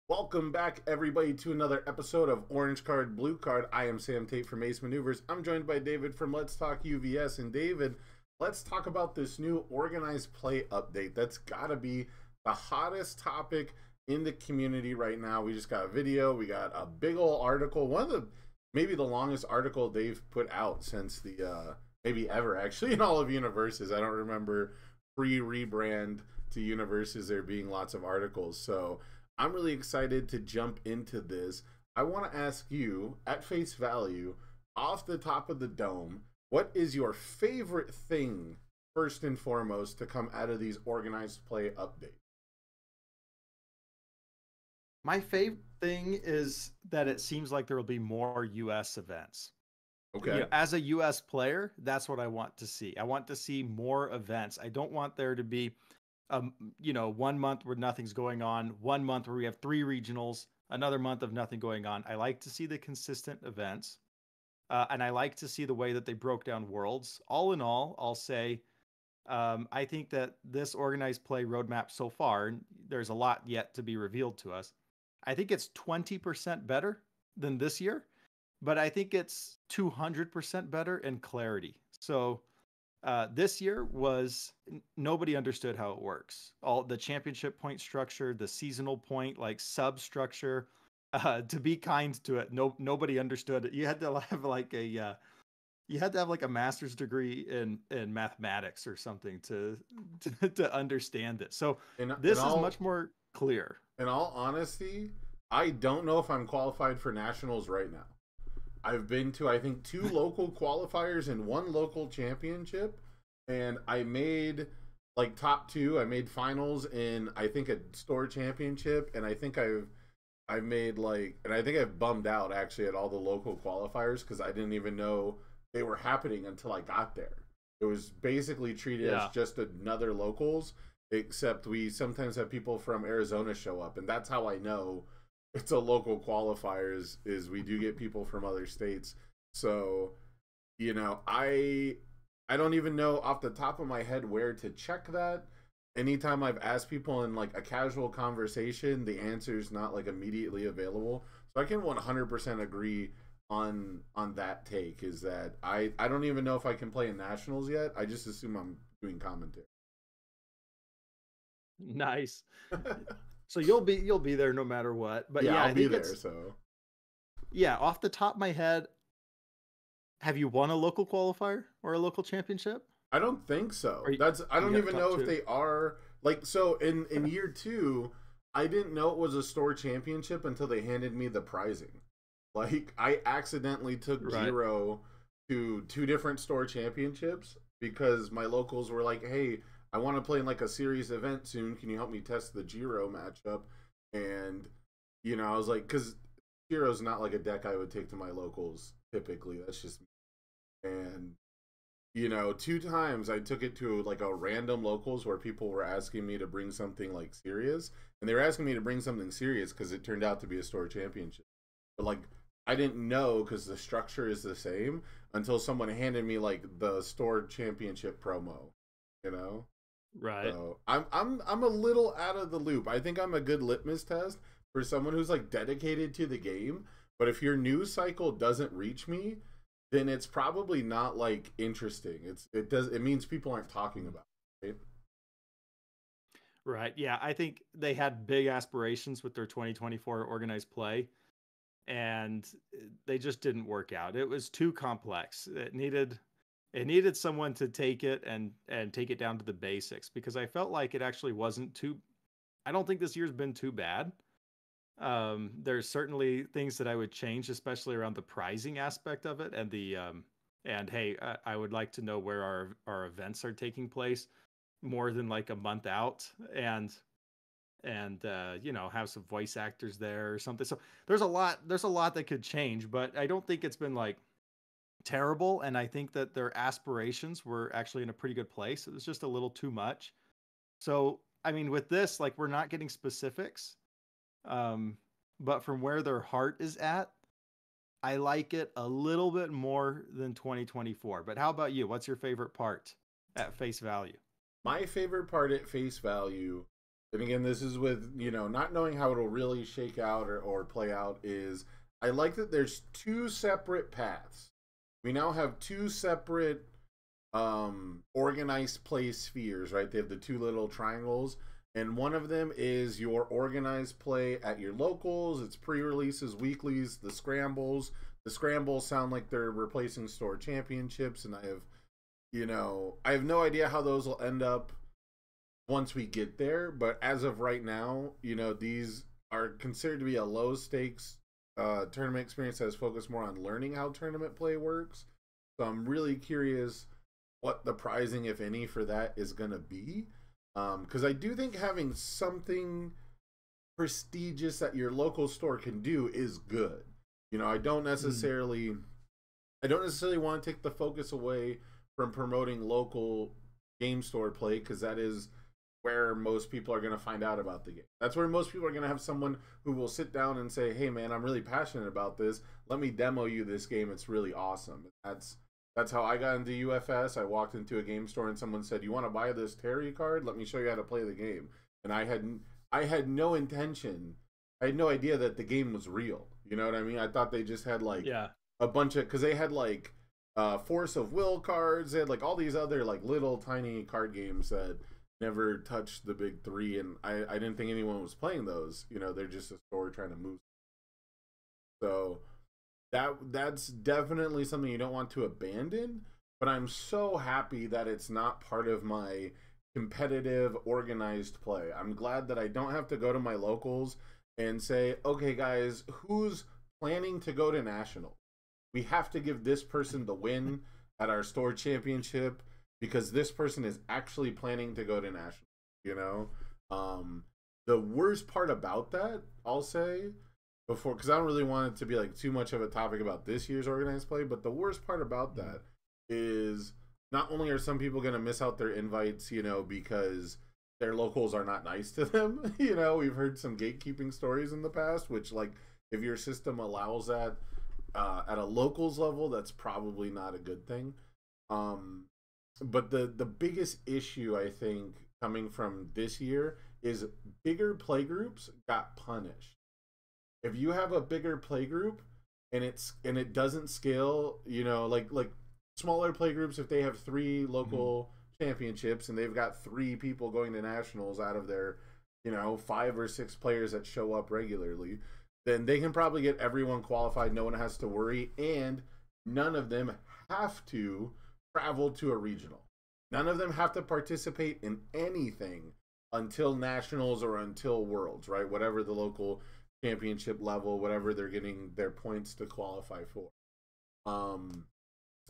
Welcome back, everybody, to another episode of Orange Card, Blue Card. I am Sam Tate from Ace Maneuvers. I'm joined by David from Let's Talk UVS. And David, let's talk about this new organized play update. That's got to be the hottest topic in the community right now. We just got a video. We got a big old article. Maybe the longest article they've put out since maybe ever, actually, in all of Universes. I don't remember pre-rebrand to Universes there being lots of articles. So I'm really excited to jump into this. I want to ask you, at face value, off the top of the dome, what is your favorite thing, first and foremost, to come out of these organized play updates? My favorite thing is that it seems like there will be more US events. Okay. As a US player, that's what I want to see. I want to see more events. I don't want there to be 1 month where nothing's going on, 1 month where we have 3 regionals, another month of nothing going on. I like to see the consistent events, and I like to see the way that they broke down worlds. All in all, I'll say I think that this organized play roadmap so far, there's a lot yet to be revealed to us. I think it's 20% better than this year, but I think it's 200% better in clarity. So this year was nobody understood how it works. All the championship point structure, the seasonal point like substructure. To be kind to it, nobody understood it. You had to have like a master's degree in mathematics or something to understand it. So this is much more clear. In all honesty, I don't know if I'm qualified for nationals right now. I've been to, I think, 2 local qualifiers and 1 local championship, and I made like top 2. I made finals in, I think, a store championship, and I think I've made and I think I've bummed out actually at all the local qualifiers because I didn't even know they were happening until I got there. It was basically treated as just another locals, except we sometimes have people from Arizona show up, and that's how I know it's a local qualifier is we do get people from other states. So, I don't even know off the top of my head where to check that. Anytime I've asked people in like a casual conversation, the answer is not like immediately available. So I can 100% agree on that take, is that I don't even know if I can play in nationals yet. I just assume I'm doing commentary. Nice. So you'll be there no matter what. But yeah, I I'll be there. So off the top of my head, have you won a local qualifier or a local championship? I don't think so. I don't even know if they are so in year 2, I didn't know it was a store championship until they handed me the prizing. Like, I accidentally took Giro to 2 different store championships because my locals were like, "Hey, I want to play in like a series event soon. Can you help me test the Giro matchup?" And I was like, because Giro's not like a deck I would take to my locals typically. That's just me. And 2 times I took it to like a random locals where people were asking me to bring something like serious, and they were asking me to bring something serious because it turned out to be a store championship. But like, I didn't know because the structure is the same until someone handed me like the store championship promo. Right. So I'm a little out of the loop. I think I'm a good litmus test for someone who's like dedicated to the game. But if your news cycle doesn't reach me, then it's probably not like interesting. It means people aren't talking about it, right? Right. Yeah, I think they had big aspirations with their 2024 organized play, and they just didn't work out. It was too complex. It needed someone to take it and take it down to the basics, because I felt like it actually wasn't too. I don't think this year's been too bad. There's certainly things that I would change, especially around the pricing aspect of it, and and hey, I would like to know where our events are taking place more than like a month out, and have some voice actors there or something. So there's a lot that could change, but I don't think it's been like terrible, and I think that their aspirations were actually in a pretty good place. It was just a little too much. So I mean, with this, like, we're not getting specifics, but from where their heart is at, I like it a little bit more than 2024. But how about you? What's your favorite part at face value? My favorite part at face value and again, this is with, not knowing how it'll really shake out or play out, is I like that there's two separate paths. We now have two separate organized play spheres, right? They have the two little triangles, and one of them is your organized play at your locals. It's pre-releases, weeklies, the scrambles. The scrambles sound like they're replacing store championships, and I have no idea how those will end up once we get there, but as of right now, these are considered to be a low stakes tournament experience that is focused more on learning how tournament play works. So I'm really curious what the pricing, if any, for that is going to be. Because I do think having something prestigious that your local store can do is good. I don't necessarily want to take the focus away from promoting local game store play, because that is where most people are going to find out about the game. That's where most people are going to have someone who will sit down and say, hey man, I'm really passionate about this. Let me demo you this game. It's really awesome. That's how I got into UFS. I walked into a game store and someone said, you want to buy this Terry card? Let me show you how to play the game. And I had no intention. I had no idea that the game was real. You know what I mean? I thought they just had a bunch of, because they had Force of Will cards. They had all these other little tiny card games that never touched the big three, and I didn't think anyone was playing those. They're just a store trying to move. So that's definitely something you don't want to abandon, but I'm so happy that it's not part of my competitive organized play. I'm glad that I don't have to go to my locals and say, okay guys, who's planning to go to national? We have to give this person the win at our store championship, because this person is actually planning to go to national. The worst part about that, I'll say, because I don't really want it to be too much of a topic about this year's organized play, but the worst part about that is not only are some people going to miss out their invites, because their locals are not nice to them. We've heard some gatekeeping stories in the past, which if your system allows that at a locals level, that's probably not a good thing. But the biggest issue, I think, coming from this year is bigger play groups got punished. If you have a bigger play group and it doesn't scale, like smaller play groups, if they have 3 local championships and they've got 3 people going to nationals out of their 5 or 6 players that show up regularly, then they can probably get everyone qualified. No one has to worry, and none of them have to travel to a regional. None of them have to participate in anything until nationals or until worlds, right? Whatever the local championship level, whatever they're getting their points to qualify for.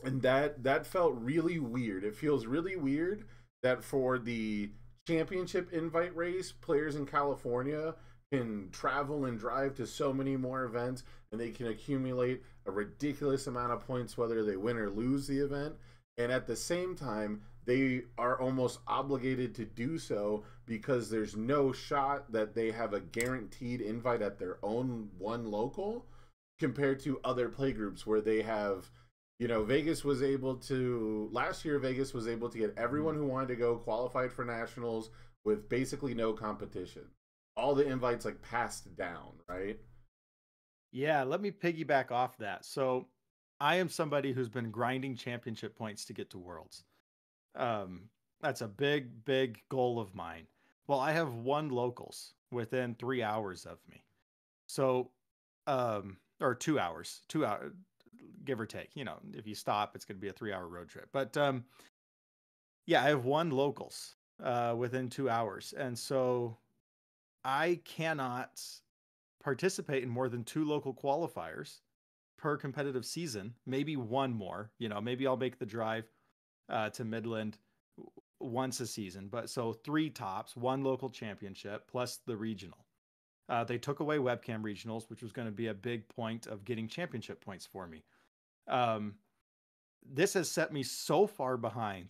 And that felt really weird. It feels really weird that for the championship invite race, players in California can travel and drive to so many more events, and they can accumulate a ridiculous amount of points whether they win or lose the event. And at the same time, they are almost obligated to do so because there's no shot that they have a guaranteed invite at their own one local, compared to other play groups where they have, Vegas was able to, last year Vegas was able to get everyone who wanted to go qualified for nationals with basically no competition. All the invites passed down, right? Yeah, let me piggyback off that. So I am somebody who's been grinding championship points to get to Worlds. That's a big, big goal of mine. Well, I have 1 locals within 3 hours of me. So, or 2 hours, give or take. If you stop, it's going to be a 3-hour road trip. But yeah, I have 1 locals within 2 hours. And so I cannot participate in more than 2 local qualifiers per competitive season, maybe 1 more. Maybe I'll make the drive to Midland once a season, but so 3 tops, 1 local championship plus the regional. They took away webcam regionals, which was going to be a big point of getting championship points for me. This has set me so far behind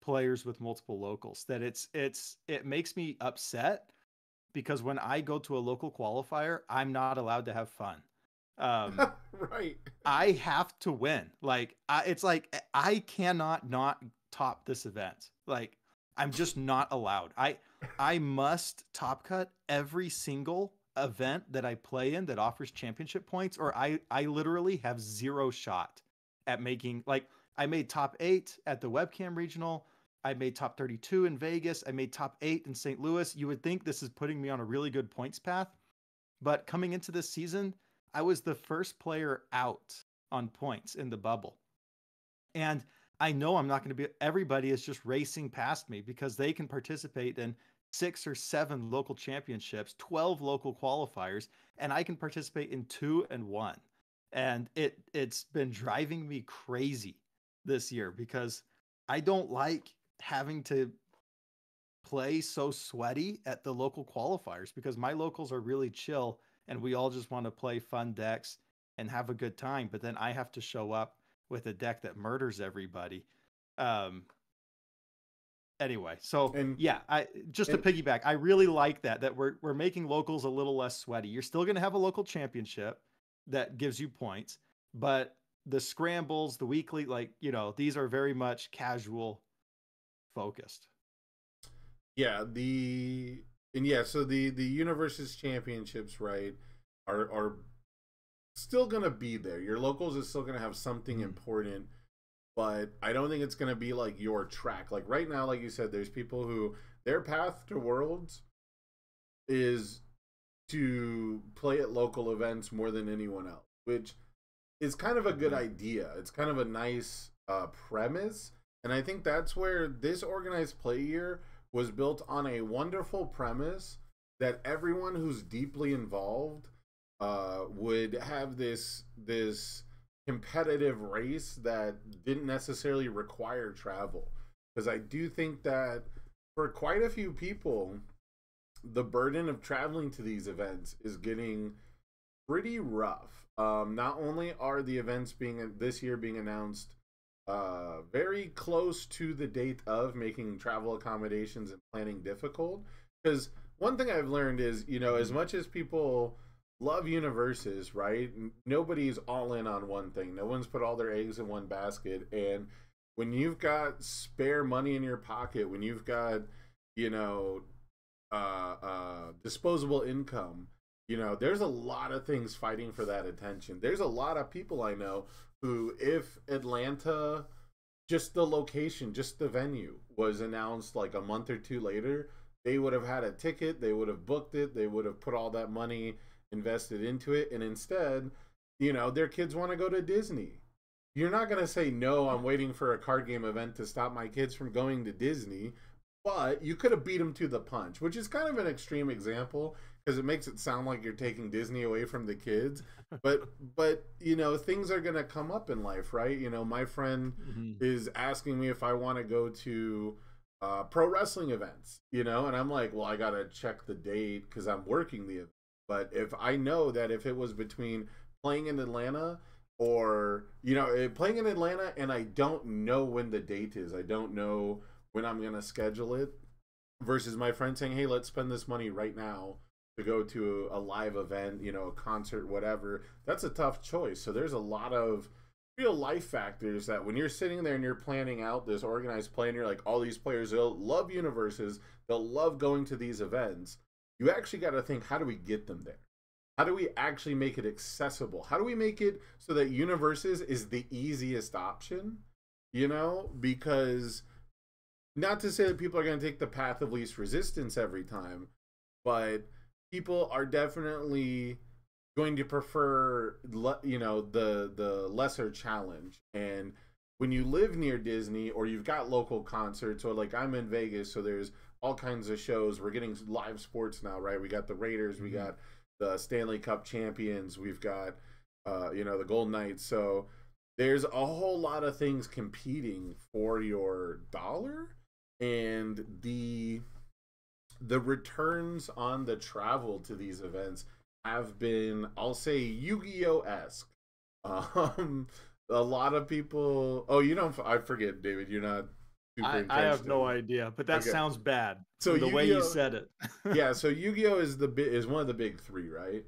players with multiple locals that it makes me upset, because when I go to a local qualifier, I'm not allowed to have fun. Right. I have to win. It's I cannot not top this event. I'm just not allowed. I must top cut every single event that I play in that offers championship points, or I literally have zero shot at making, like, I made top 8 at the webcam regional. I made top 32 in Vegas. I made top 8 in St. Louis. You would think this is putting me on a really good points path, but coming into this season, I was the first player out on points in the bubble. And I know I'm not going to be, everybody is just racing past me because they can participate in 6 or 7 local championships, 12 local qualifiers, and I can participate in 2 and 1. And it's been driving me crazy this year because I don't like having to play so sweaty at the local qualifiers because my locals are really chill and we all just want to play fun decks and have a good time. But then I have to show up with a deck that murders everybody. Um, anyway, so And yeah, I just to piggyback, I really like that we're making locals a little less sweaty. You're still going to have a local championship that gives you points, but the scrambles, the weekly, like, you know, these are very much casual focused. yeah, so the universe's championships, right, are still gonna be there. Your locals is still gonna have something important, but I don't think it's gonna be like your track. Like right now, like you said, there's people who their path to worlds is to play at local events more than anyone else, which is kind of a good idea. It's kind of a nice premise, and I think that's where this organized play year was built on a wonderful premise that everyone who's deeply involved would have this competitive race that didn't necessarily require travel. Because I do think that for quite a few people, the burden of traveling to these events is getting pretty rough. Not only are the events this year being announced very close to the date of, making travel accommodations and planning difficult, because one thing I've learned is, you know, as much as people love universes, right, nobody's all in on one thing. No one's put all their eggs in one basket. And when you've got spare money in your pocket, when you've got, you know, disposable income, you know, there's a lot of things fighting for that attention. There's a lot of people I know who, if Atlanta, just the location, just the venue, was announced like a month or two later, they would have had a ticket, they would have booked it, they would have put all that money invested into it. And instead, you know, their kids want to go to Disney. You're not going to say, no, I'm waiting for a card game event to stop my kids from going to Disney. But you could have beat them to the punch, which is kind of an extreme example because it makes it sound like you're taking Disney away from the kids. But you know, things are going to come up in life, right? You know, my friend is asking me if I want to go to pro wrestling events, you know, and I'm like, well, I got to check the date because I'm working the event. But if I know that if it was between playing in Atlanta or, you know, playing in Atlanta and I don't know when the date is, I don't know when I'm going to schedule it, versus my friend saying, hey, let's spend this money right now to go to a live event, you know, a concert, whatever, that's a tough choice. So there's a lot of real life factors that when you're sitting there and you're planning out this organized play and you're like, all these players, they'll love universes, they'll love going to these events. You actually got to think, how do we get them there? How do we actually make it accessible? How do we make it so that universes is the easiest option? You know, because not to say that people are going to take the path of least resistance every time, but people are definitely going to prefer, you know, the lesser challenge. And when you live near Disney or you've got local concerts, or like I'm in Vegas, so there's all kinds of shows. We're getting live sports now, right? We got the Raiders, we got the Stanley Cup champions, we've got you know, the Golden Knights. So there's a whole lot of things competing for your dollar. And the returns on the travel to these events have been, I'll say, Yu-Gi-Oh-esque. A lot of people. Oh, you don't. I forget, David. You're not super entrenched. I have no idea, but that sounds bad. So the way you said it. Yeah. So Yu-Gi-Oh is one of the big three, right?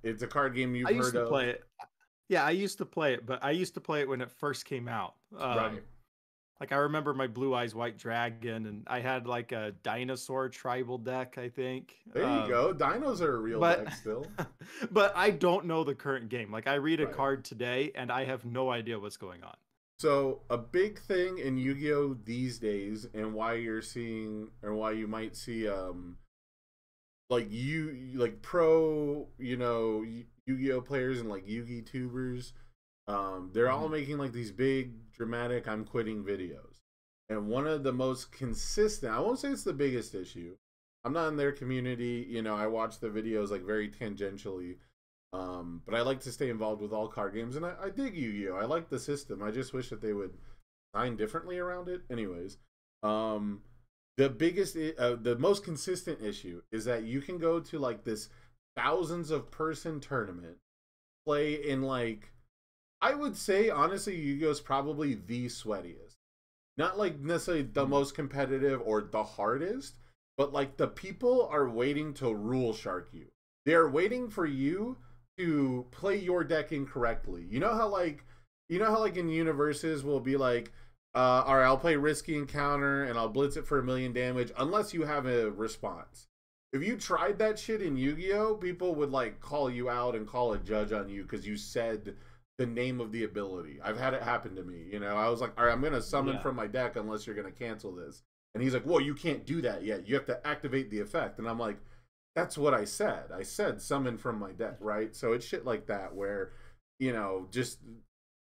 It's a card game you've heard of. I used to play it. Yeah, I used to play it, but I used to play it when it first came out. Right. Like I remember my Blue Eyes White Dragon, and I had like a dinosaur tribal deck, I think. There you go. Dinos are a real But deck still. but I don't know the current game. Like I read a Right. card today, and I have no idea what's going on. So a big thing in Yu-Gi-Oh these days, and why you're seeing, or why you might see, like like pro, Yu-Gi-Oh players and like Yu-Gi tubers, they're all Mhm. making like these big dramatic "I'm quitting" videos. And one of the most consistent, I won't say it's the biggest issue. I'm not in their community, I watch the videos like very tangentially. But I like to stay involved with all card games, and I dig Yu-Gi-Oh. I like the system. I just wish that they would sign differently around it. Anyways, um, the most consistent issue is that you can go to like this thousands of person tournament, play in like, I would say honestly, Yu-Gi-Oh is probably the sweatiest. Not like necessarily the most competitive or the hardest, but like the people are waiting to rule shark you. They're waiting for you to play your deck incorrectly. You know how like in universes will be like, all right, I'll play risky encounter and I'll blitz it for 1,000,000 damage unless you have a response. If you tried that shit in Yu-Gi-Oh, people would like call you out and call a judge on you because you said the name of the ability. I've had it happen to me. I was like, all right, I'm gonna summon Yeah. from my deck unless you're gonna cancel this. And he's like, well, you can't do that yet. You have to activate the effect. And I'm like, that's what I said. I said summon from my deck, right? So it's shit like that where, just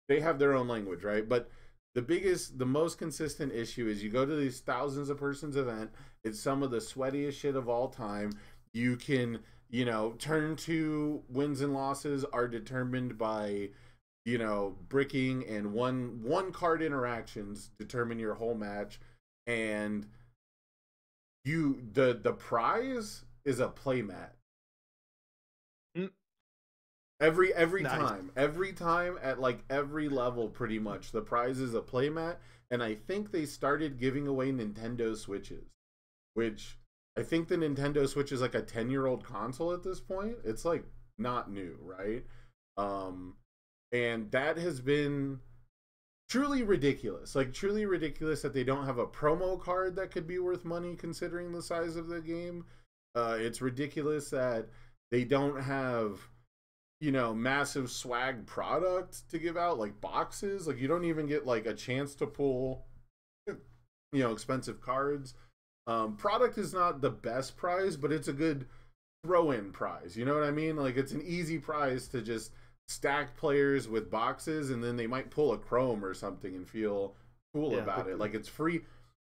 they have their own language, right? But the most consistent issue is you go to these thousands of persons event. It's some of the sweatiest shit of all time. You can, turn two wins and losses are determined by, bricking, and one card interactions determine your whole match. And the prize is a playmat. Mm, Every nice. time at like every level, pretty much the prize is a playmat. And I think they started giving away Nintendo Switches, which I think the Nintendo Switch is like a 10-year-old console at this point. It's like not new, right? Um, and that has been truly ridiculous. Like truly ridiculous that they don't have a promo card that could be worth money considering the size of the game. It's ridiculous that they don't have, massive swag product to give out, like boxes. Like you don't even get like a chance to pull, expensive cards. Product is not the best prize, but it's a good throw-in prize. You know what I mean? Like it's an easy prize to just stack players with boxes, and then they might pull a chrome or something and feel cool Yeah. about it. Like it's free.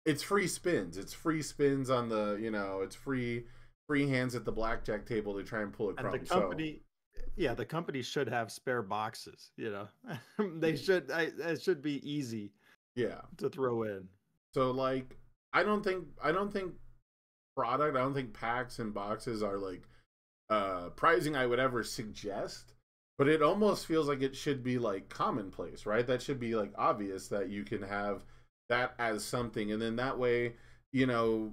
It's free spins. It's free spins on the, it's free hands at the blackjack table to try and pull a And the chrome. So company, yeah, the company should have spare boxes. They should. It should be easy yeah. to throw in. So like I don't think product, I don't think packs and boxes are like pricing I would ever suggest, but it almost feels like it should be like commonplace, right? That should be like obvious that you can have that as something, and then that way,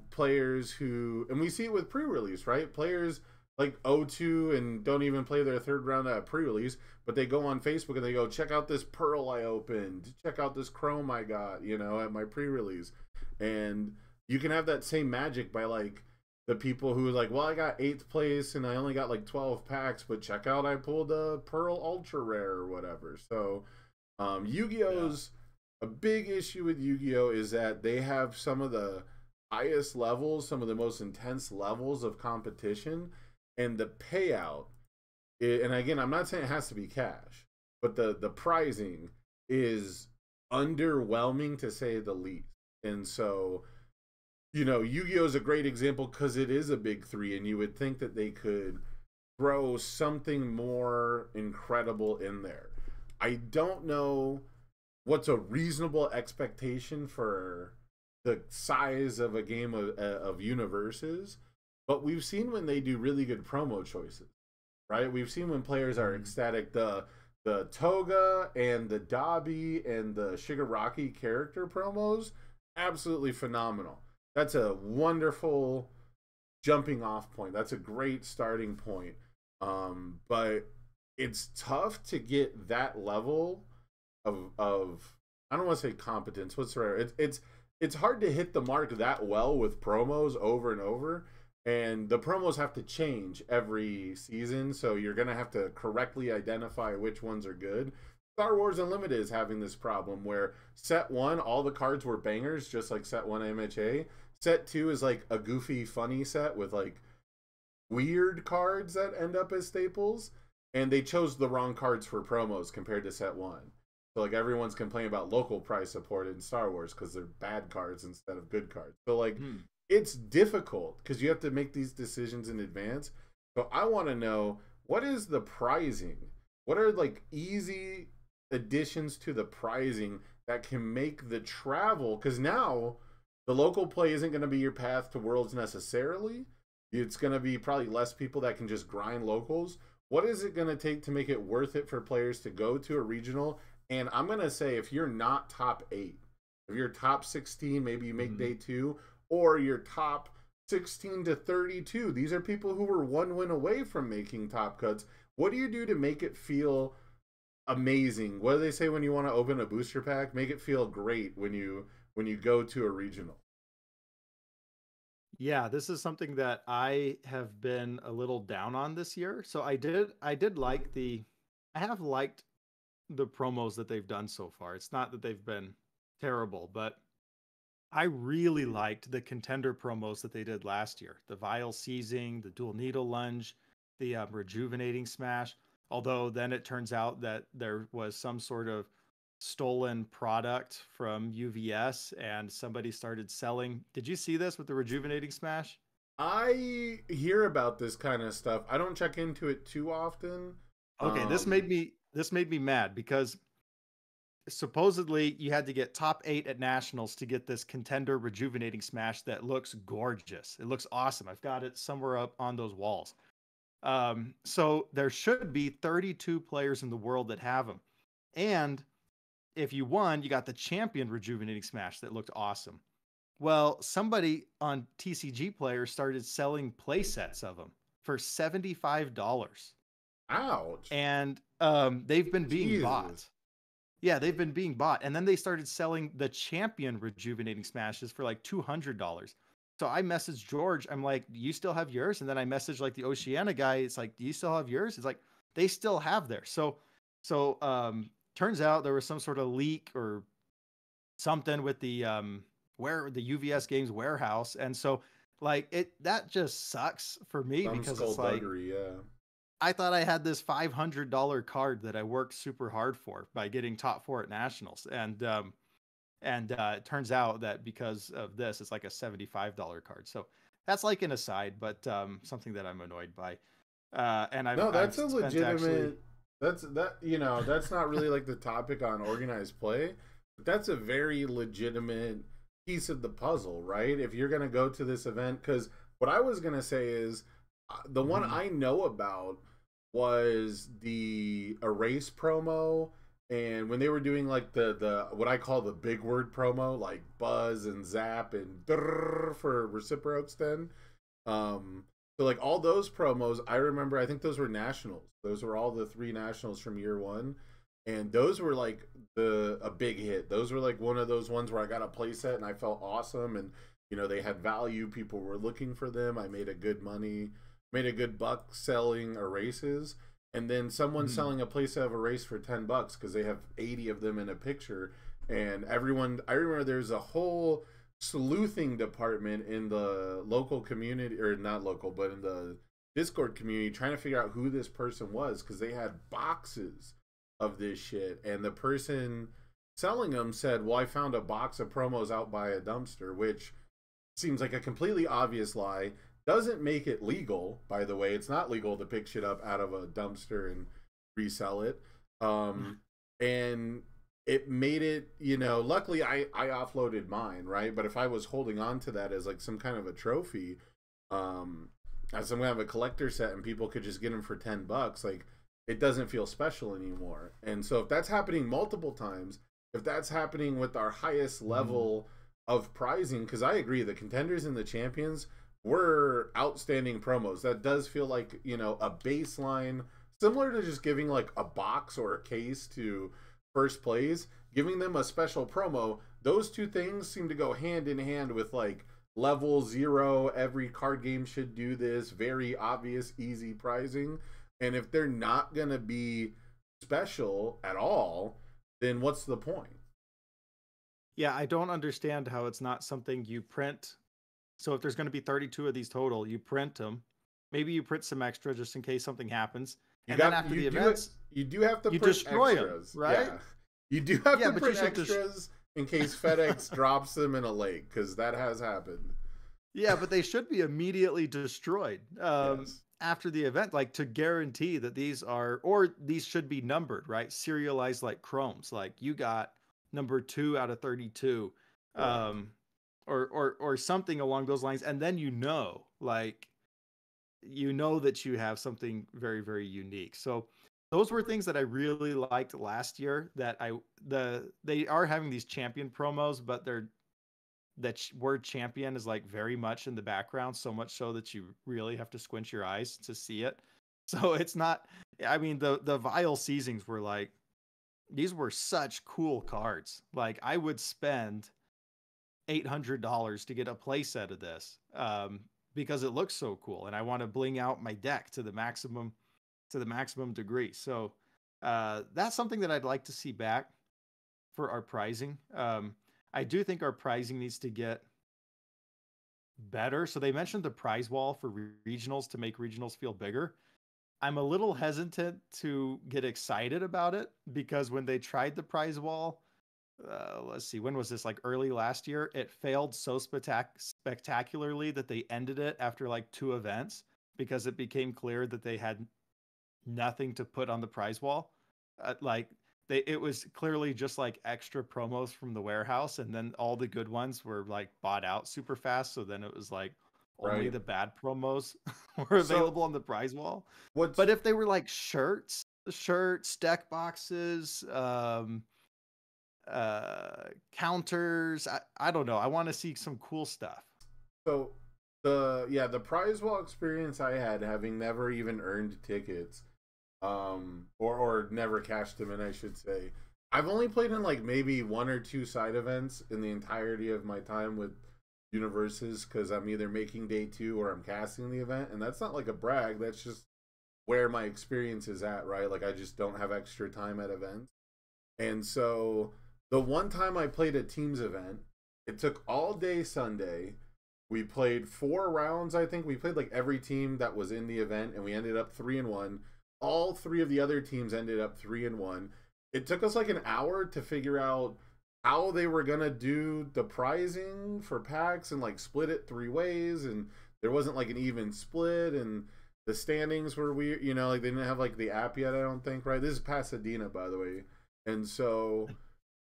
players who, and we see it with pre-release, right? Players like O2 and don't even play their third round at pre-release, but they go on Facebook and they go, check out this pearl I opened, check out this chrome I got, at my pre-release. And you can have that same magic by like the people who like, well, I got 8th place and I only got like 12 packs, but check out, I pulled a pearl ultra rare or whatever. So Yu-Gi-Oh's a big issue with Yu-Gi-Oh is that they have some of the highest levels, some of the most intense levels of competition, and the payout, and again, I'm not saying it has to be cash, but the pricing is underwhelming to say the least. And so, Yu-Gi-Oh is a great example because it is a big three, and you would think that they could throw something more incredible in there. I don't know what's a reasonable expectation for the size of a game of universes, but we've seen when they do really good promo choices, right? We've seen when players are ecstatic. The Toga and the Dabi and the Shigaraki character promos, absolutely phenomenal. That's a wonderful jumping off point. That's a great starting point. But it's tough to get that level of I don't want to say competence. What's the right? It's hard to hit the mark that well with promos over and over, and the promos have to change every season. So you're gonna have to correctly identify which ones are good. Star Wars Unlimited is having this problem where set one, all the cards were bangers, just like set one MHA. Set two is like a goofy, funny set with like weird cards that end up as staples, and they chose the wrong cards for promos compared to set one. So like everyone's complaining about local price support in Star Wars because they're bad cards instead of good cards. So like it's difficult because you have to make these decisions in advance. So I want to know, what is the pricing? What are like easy additions to the pricing that can make the travel? Because now the local play isn't going to be your path to Worlds necessarily. It's going to be probably less people that can just grind locals. What is it going to take to make it worth it for players to go to a regional? And I'm going to say, if you're not top 8, if you're top 16, maybe you make day 2, or you're top 16 to 32. These are people who were one win away from making top cuts. What do you do to make it feel amazing? What do they say when you want to open a booster pack? Make it feel great when you go to a regional. Yeah, this is something that I have been a little down on this year. So I have liked the promos that they've done so far. It's not that they've been terrible, but I really liked the contender promos that they did last year. The vial seizing, the dual needle lunge, the rejuvenating smash. Although then it turns out that there was some sort of stolen product from UVS and somebody started selling. Did you see this with the rejuvenating smash? I hear about this kind of stuff. I don't check into it too often. Okay, this made me mad because supposedly you had to get top 8 at nationals to get this contender rejuvenating smash that looks gorgeous. It looks awesome. I've got it somewhere up on those walls. So there should be 32 players in the world that have them. And if you won, you got the champion rejuvenating smash that looked awesome. Well, somebody on TCG Players started selling play sets of them for $75. Ouch. And they've been being bought. Yeah, they've been being bought. And then they started selling the champion rejuvenating smashes for like $200. So I messaged George. I'm like, do you still have yours? And then I messaged like the Oceania guy. It's like, do you still have yours? It's like, they still have theirs. So turns out there was some sort of leak or something with the where the UVS Games warehouse. And so like that just sucks for me because it's like, yeah. I thought I had this $500 card that I worked super hard for by getting top 4 at nationals. And it turns out that because of this, it's like a $75 card. So that's like an aside, but something that I'm annoyed by. That's a legitimate. That's not really like the topic on organized play, but that's a very legitimate piece of the puzzle, right? If you're gonna go to this event, because what I was gonna say is the one I know about was the Erase promo. And when they were doing like the what I call the big word promo, like buzz and zap and for reciprocs then. So like all those promos, I remember, I think those were nationals. Those were all the 3 nationals from year 1. And those were like a big hit. Those were like one of those ones where I got a play set and I felt awesome. And, they had value. People were looking for them. I made a good buck selling erases. And then someone selling a playset of Erase for $10 because they have 80 of them in a picture. And I remember there's a whole sleuthing department in the local community, or not local, but in the Discord community, trying to figure out who this person was because they had boxes of this shit. And the person selling them said, well, I found a box of promos out by a dumpster, which seems like a completely obvious lie. Doesn't make it legal, by the way. It's not legal to pick shit up out of a dumpster and resell it. And it made it, luckily I offloaded mine, right? But if I was holding on to that as like some kind of a trophy, as some kind of a collector set, and people could just get them for $10, like it doesn't feel special anymore. And so if that's happening multiple times, if that's happening with our highest level of prizing, because I agree, the contenders and the champions were outstanding promos. That does feel like, a baseline, similar to just giving like a box or a case to first plays. giving them a special promo, those two things seem to go hand in hand with like level 0, every card game should do this, very obvious, easy pricing. And if they're not going to be special at all, then what's the point? Yeah, I don't understand how it's not something you print. So if there's going to be 32 of these total, you print them. Maybe you print some extra just in case something happens. Then after the events, you do have to you print destroy extras, them, right? Yeah. You do have to but print extras in case FedEx drops them in a lake, because that has happened. Yeah, but they should be immediately destroyed Yes. after the event, like to guarantee that these are, or these should be numbered, right? Serialized like chromes, like you got number 2 out of 32, or something along those lines, and then like that you have something very, very unique. So those were things that I really liked last year. That they are having these champion promos, but word champion is like very much in the background, so much so that you really have to squint your eyes to see it. So it's not, I mean, the Vile Seizings were like, these were such cool cards. Like I would spend $800 to get a playset of this because it looks so cool, and I want to bling out my deck to the maximum degree. So that's something that I'd like to see back for our pricing. I do think our pricing needs to get better. So they mentioned the prize wall for regionals to make regionals feel bigger. I'm a little hesitant to get excited about it because when they tried the prize wall, let's see, when was this? Like early last year, it failed so spectacularly that they ended it after like 2 events because it became clear that they had nothing to put on the prize wall. It was clearly just like extra promos from the warehouse, and then all the good ones were like bought out super fast. So then it was like only the bad promos were available on the prize wall. But if they were like shirts, deck boxes, counters, I don't know. I want to see some cool stuff. So the prize wall experience I had, having never even earned tickets, or never cashed them in, I should say. I've only played in like maybe 1 or 2 side events in the entirety of my time with Universes, because I'm either making day 2 or I'm casting the event, and that's not like a brag, that's just where my experience is at, right? Like I just don't have extra time at events. And so the one time I played a teams event, it took all day Sunday. We played 4 rounds, I think. We played like every team that was in the event, and we ended up 3-1. All 3 of the other teams ended up 3-1. It took us like an hour to figure out how they were gonna do the prizing for packs and like split it 3 ways, and there wasn't like an even split, and the standings were weird, like they didn't have like the app yet, I don't think, right? This is Pasadena, by the way. And so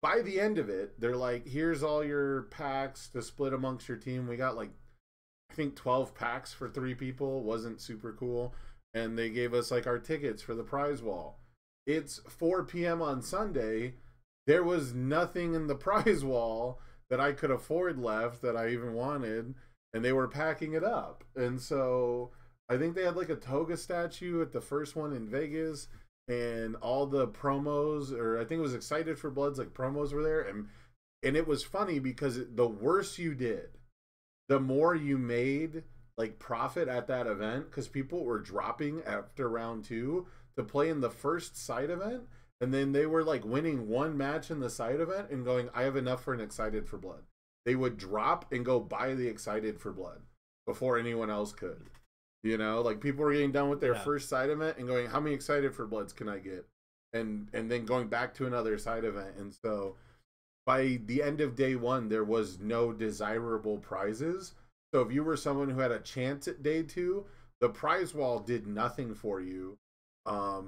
by the end of it, they're like, here's all your packs to split amongst your team. We got like, I think 12 packs for 3 people. Wasn't super cool. And they gave us like our tickets for the prize wall. It's 4 p.m. on Sunday. There was nothing in the prize wall that I could afford left that I even wanted, and they were packing it up. And so I think they had like a toga statue at the first one in Vegas, and all the promos, or I think it was Excited for Bloods, like promos were there. And it was funny because the worse you did, the more you made like profit at that event, because people were dropping after round 2 to play in the first side event, and then they were like winning 1 match in the side event and going, I have enough for an Excited for Blood. They would drop and go buy the Excited for Blood before anyone else could. Like people were getting done with their first side event and going, how many Excited for Bloods can I get? And then going back to another side event. And so by the end of day 1, there was no desirable prizes. So if you were someone who had a chance at day 2, the prize wall did nothing for you.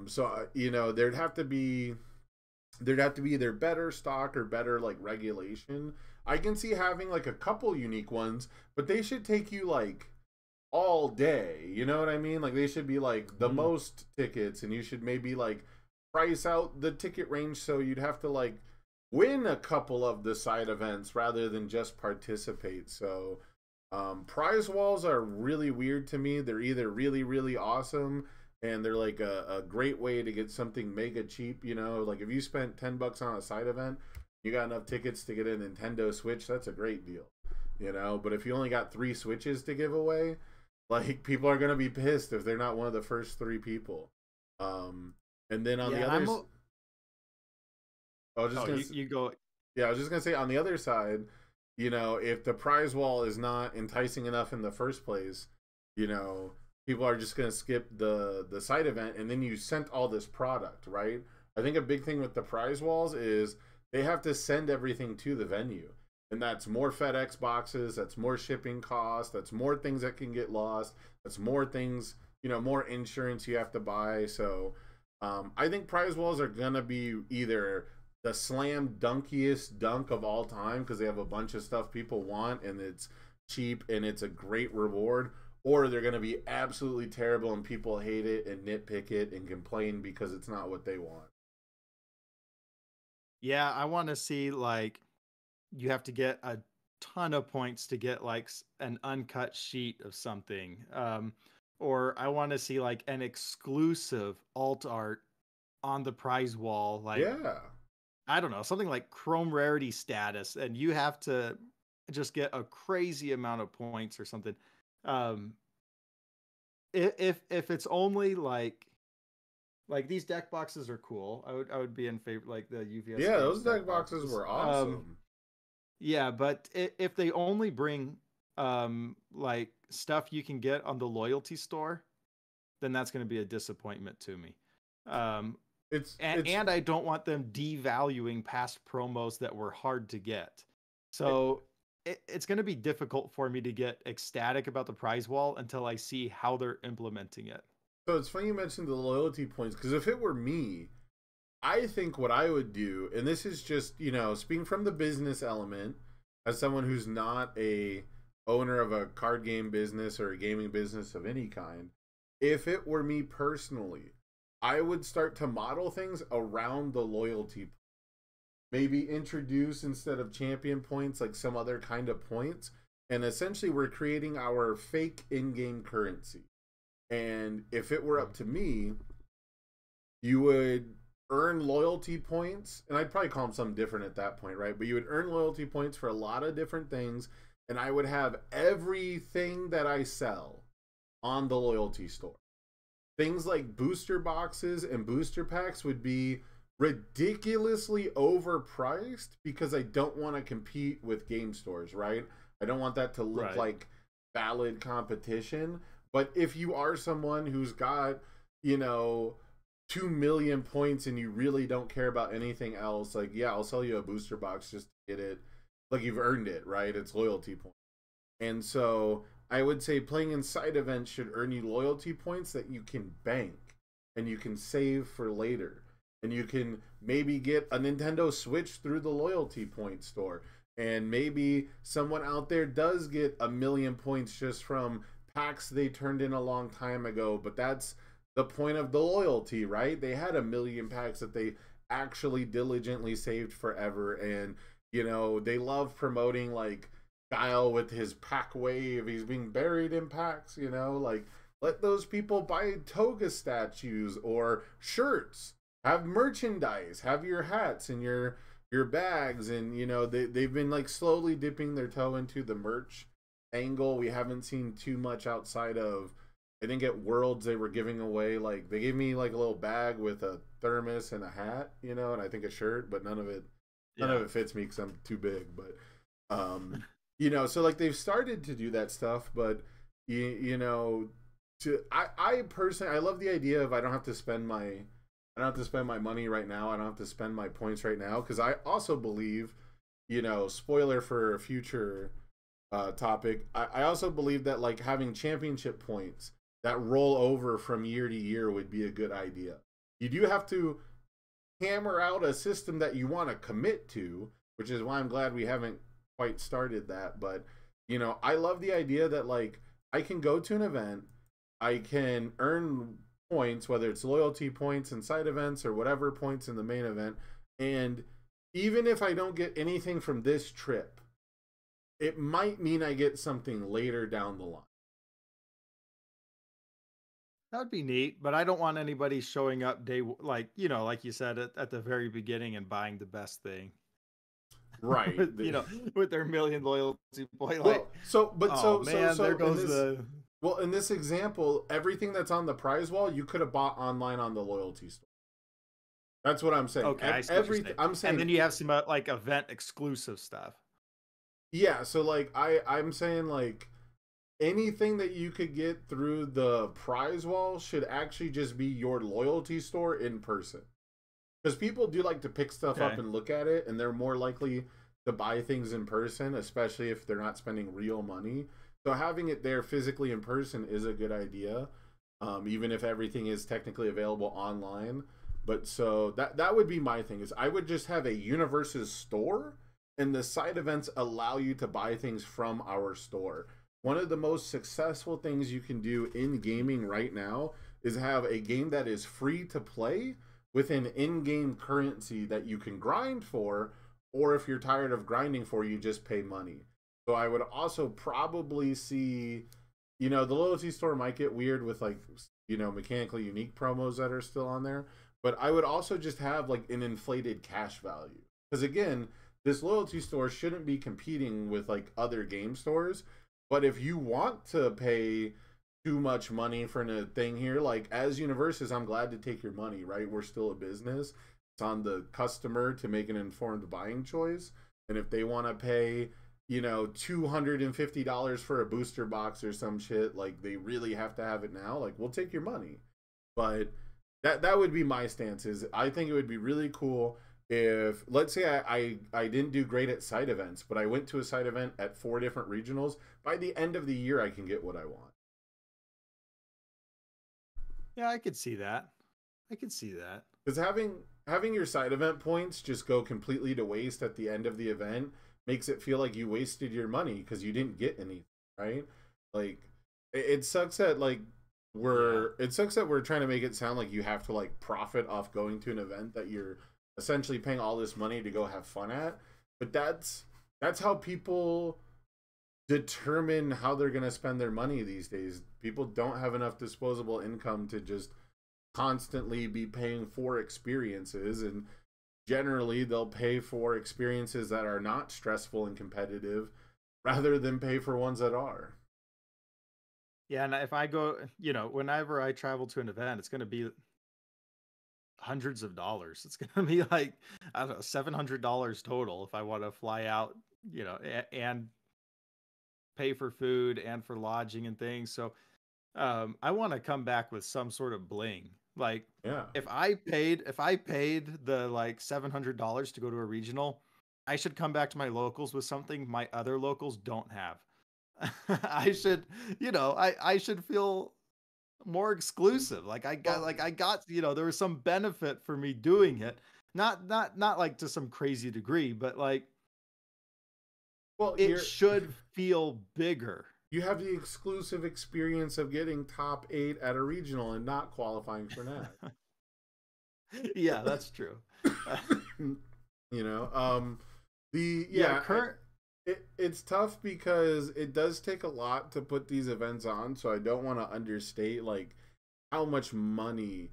So there'd have to be either better stock or better like regulation. I can see having like a couple unique ones, but they should take you like all day. You know what I mean? Like they should be like the most tickets, and you should maybe like price out the ticket range so you'd have to like win a couple of the side events rather than just participate. So prize walls are really weird to me. They're either really, really awesome, and they're like a great way to get something mega cheap. Like if you spent $10 on a side event, You got enough tickets to get a Nintendo Switch, that's a great deal. You know, but if you only got 3 Switches to give away, like people are gonna be pissed if they're not one of the first 3 people. And then on Yeah, the and others, I was just oh, gonna, you go. yeah, I was just gonna say on the other side, you know, if the prize wall is not enticing enough in the first place, you know, people are just gonna skip the side event, and then you sent all this product, right? I think a big thing with the prize walls is they have to send everything to the venue, and that's more FedEx boxes, that's more shipping costs, that's more things that can get lost, that's more things, you know, more insurance you have to buy. So I think prize walls are gonna be either the slam dunkiest dunk of all time because they have a bunch of stuff people want and it's cheap and it's a great reward, or they're going to be absolutely terrible and people hate it and nitpick it and complain because it's not what they want. Yeah, I want to see like you have to get a ton of points to get like an uncut sheet of something. Or I want to see like an exclusive alt art on the prize wall, like Yeah. I don't know, something like chrome rarity status, and you have to just get a crazy amount of points or something. Um, if it's only like these deck boxes are cool, I would be in favor like the UVS Yeah, games those deck boxes were awesome. Yeah, but if they only bring like stuff you can get on the loyalty store, then that's going to be a disappointment to me. Um, It's and I don't want them devaluing past promos that were hard to get. it, So it's going to be difficult for me to get ecstatic about the prize wall until I see how they're implementing it. so it's funny you mentioned the loyalty points because if it were me, I think what I would do, and this is just, you know, speaking from the business element as someone who's not a owner of a card game business or a gaming business of any kind, if it were me personally, I would start to model things around the loyalty. Maybe introduce instead of champion points like some other kind of points. And essentially we're creating our fake in-game currency. And if it were up to me, you would earn loyalty points, and I'd probably call them something different at that point, right? But you would earn loyalty points for a lot of different things, and I would have everything that I sell on the loyalty store. Things like booster boxes and booster packs would be ridiculously overpriced because I don't want to compete with game stores, right? I don't want that to look Right. like valid competition. But if you are someone who's got, you know, 2 million points and you really don't care about anything else, like, yeah, I'll sell you a booster box just to get it. Like, you've earned it, right? It's loyalty points. And so I would say playing in side events should earn you loyalty points that you can bank and you can save for later. And you can maybe get a Nintendo Switch through the loyalty point store. And maybe someone out there does get 1,000,000 points just from packs they turned in a long time ago. But that's the point of the loyalty, right? They had 1,000,000 packs that they actually diligently saved forever. And, you know, they love promoting like Kyle with his pack wave. He's being buried in packs, you know, like let those people buy toga statues or shirts, have merchandise, have your hats and your bags. And, you know, they've been like slowly dipping their toe into the merch angle. We haven't seen too much outside of, I think at Worlds they were giving away, like they gave me like a little bag with a thermos and a hat, you know, and I think a shirt, but none of it fits me because I'm too big. But you know, so like they've started to do that stuff, but you know, I personally I love the idea of I don't have to spend my money right now. I don't have to spend my points right now because I also believe, you know, spoiler for a future topic. I also believe that like having championship points that roll over from year to year would be a good idea. You do have to hammer out a system that you want to commit to, which is why I'm glad we haven't quite started that. But, you know, I love the idea that like I can go to an event, I can earn points, whether it's loyalty points in side events or whatever points in the main event. And even if I don't get anything from this trip, it might mean I get something later down the line. That would be neat, but I don't want anybody showing up like, you know, like you said at the very beginning and buying the best thing. Right. with, with their million loyalty point. Like, Well, oh man, there in goes this, the. well, in this example, everything that's on the prize wall you could have bought online on the loyalty store. That's what I'm saying. Okay, I see what you're Everything saying. I'm And saying, then you have some like event exclusive stuff. yeah. So like I'm saying like anything that you could get through the prize wall should actually just be your loyalty store in person. Because people do like to pick stuff up Okay. and look at it, and they're more likely to buy things in person, especially if they're not spending real money. So having it there physically in person is a good idea, even if everything is technically available online. But so that would be my thing, is I would just have a Universe's store, and the side events allow you to buy things from our store. One of the most successful things you can do in gaming right now is have a game that is free to play with an in-game currency that you can grind for, or if you're tired of grinding for, you just pay money. So I would also probably see, the loyalty store might get weird with like, mechanically unique promos that are still on there, but I would also just have like an inflated cash value. Because again, this loyalty store shouldn't be competing with like other game stores. But if you want to pay too much money for a thing here, like as Universes, I'm glad to take your money, right? We're still a business. It's on the customer to make an informed buying choice. And if they want to pay, $250 for a booster box or some shit, like they really have to have it now, like we'll take your money. But that would be my stance. Is I think it would be really cool if, let's say I didn't do great at site events, but I went to a site event at 4 different regionals. By the end of the year, I can get what I want. Yeah, I could see that. I could see that. Because having your side event points just go completely to waste at the end of the event makes it feel like you wasted your money because you didn't get anything, right? Like it sucks that like it sucks that we're trying to make it sound like you have to like profit off going to an event that you're essentially paying all this money to go have fun at. But that's how people determine how they're going to spend their money these days. People don't have enough disposable income to just constantly be paying for experiences, and generally they'll pay for experiences that are not stressful and competitive rather than pay for ones that are. Yeah, and if I go, whenever I travel to an event, it's going to be hundreds of dollars. It's going to be like, I don't know, $700 total if I want to fly out, and pay for food and for lodging and things. So I want to come back with some sort of bling. Like, Yeah. if I paid the like $700 to go to a regional, I should come back to my locals with something my other locals don't have. I should, I should feel more exclusive. Like I got, there was some benefit for me doing it. Not like to some crazy degree, but like, well, it should feel bigger. You have the exclusive experience of getting top 8 at a regional and not qualifying for NAT. Yeah, that's true. It's tough because it does take a lot to put these events on, so I don't want to understate like how much money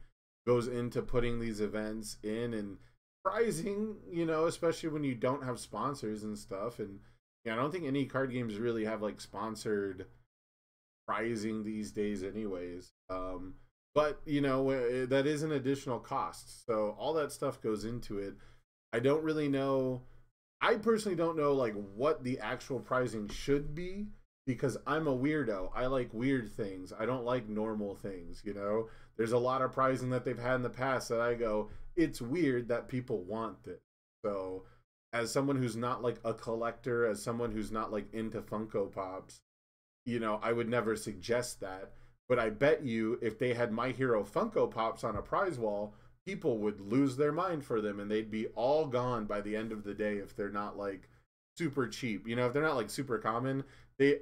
goes into putting these events in and pricing, especially when you don't have sponsors and stuff. And I don't think any card games really have like sponsored pricing these days anyways. But that is an additional cost, so all that stuff goes into it. I don't really know. I personally don't know like what the actual pricing should be, because I'm a weirdo. I like weird things. I don't like normal things, There's a lot of pricing that they've had in the past that I go, it's weird that people want it. So as someone who's not like a collector, as someone who's not like into Funko Pops, I would never suggest that. But I bet you if they had My Hero Funko Pops on a prize wall, people would lose their mind for them, and they'd be all gone by the end of the day if they're not like super cheap. If they're not like super common,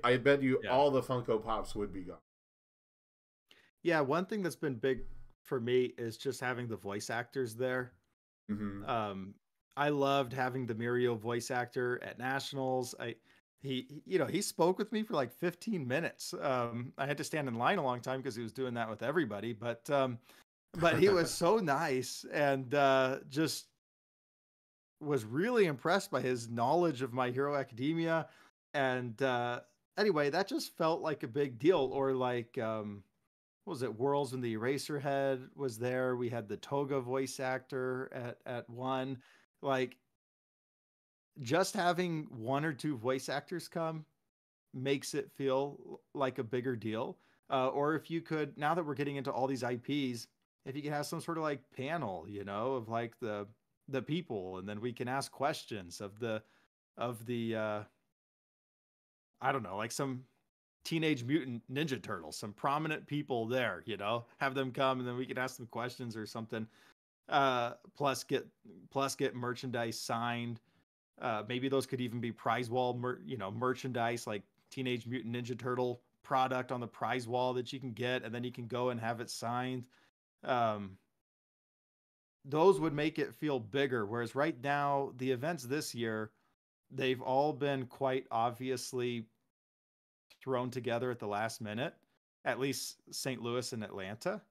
I bet you all the Funko Pops would be gone. Yeah, one thing that's been big for me is just having the voice actors there. Mm-hmm. I loved having the Mirio voice actor at Nationals. He spoke with me for like 15 minutes. I had to stand in line a long time because he was doing that with everybody, but he was so nice, and just was really impressed by his knowledge of My Hero Academia. And anyway, that just felt like a big deal. Or like, what was it? Worlds when the Eraserhead was there. We had the Toga voice actor at one. Like, just having one or two voice actors come makes it feel like a bigger deal. Or if you could, now that we're getting into all these IPs, if you could have some sort of like panel, of like the people, and then we can ask questions of the I don't know, like some Teenage Mutant Ninja Turtles, some prominent people there, have them come and then we can ask them questions or something. Plus get merchandise signed. Maybe those could even be prize wall, merchandise, like Teenage Mutant Ninja Turtle product on the prize wall that you can get, and then you can go and have it signed. Those would make it feel bigger. Whereas right now, the events this year, they've all been quite obviously thrown together at the last minute, at least St. Louis and Atlanta.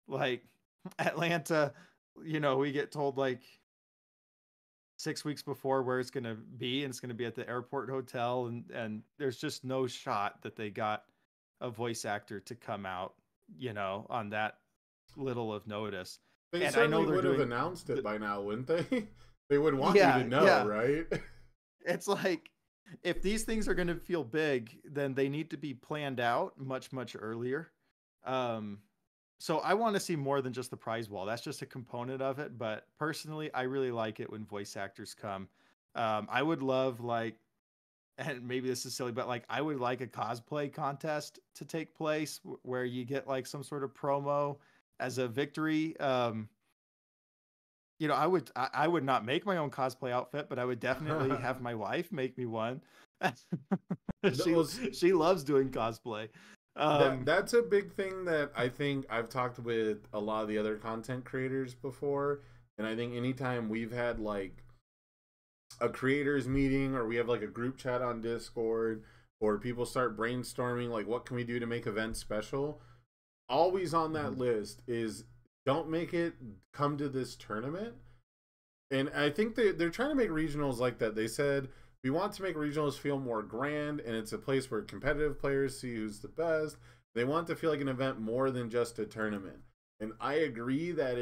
Like Atlanta, we get told like 6 weeks before where it's going to be, and it's going to be at the airport hotel. And there's just no shot that they got a voice actor to come out, on that little of notice. They and certainly I know would have announced it by now, wouldn't they? They would want you to know, right? It's like, if these things are going to feel big, then they need to be planned out much, much earlier. So I want to see more than just the prize wall. That's just a component of it. But personally, I really like it when voice actors come. I would love, like, and maybe this is silly, but like, I would like a cosplay contest to take place where you get like some sort of promo as a victory. I would not make my own cosplay outfit, but I would definitely have my wife make me one. She loves doing cosplay. That's a big thing that I think I've talked with a lot of the other content creators before. And I think anytime we've had like a creators meeting, or we have like a group chat on Discord, or people start brainstorming like what can we do to make events special, always on that list is, don't make it come to this tournament. And I think they're trying to make regionals like that. They said, we want to make regionals feel more grand, and it's a place where competitive players see who's the best. They want to feel like an event more than just a tournament. And I agree that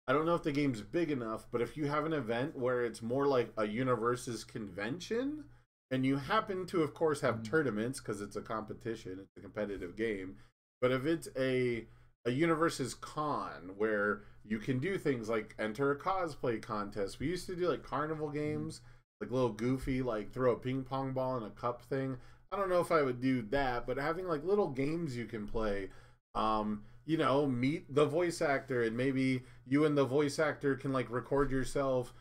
I don't know if the game's big enough, but if you have an event where it's more like a Universes convention, and you happen to, of course, have tournaments because it's a competition, it's a competitive game, but if it's a Universes con where you can do things like enter a cosplay contest. We used to do like carnival games, like little goofy, like throw a ping pong ball in a cup thing. I don't know if I would do that, but having like little games you can play, meet the voice actor, and maybe you and the voice actor can like record yourself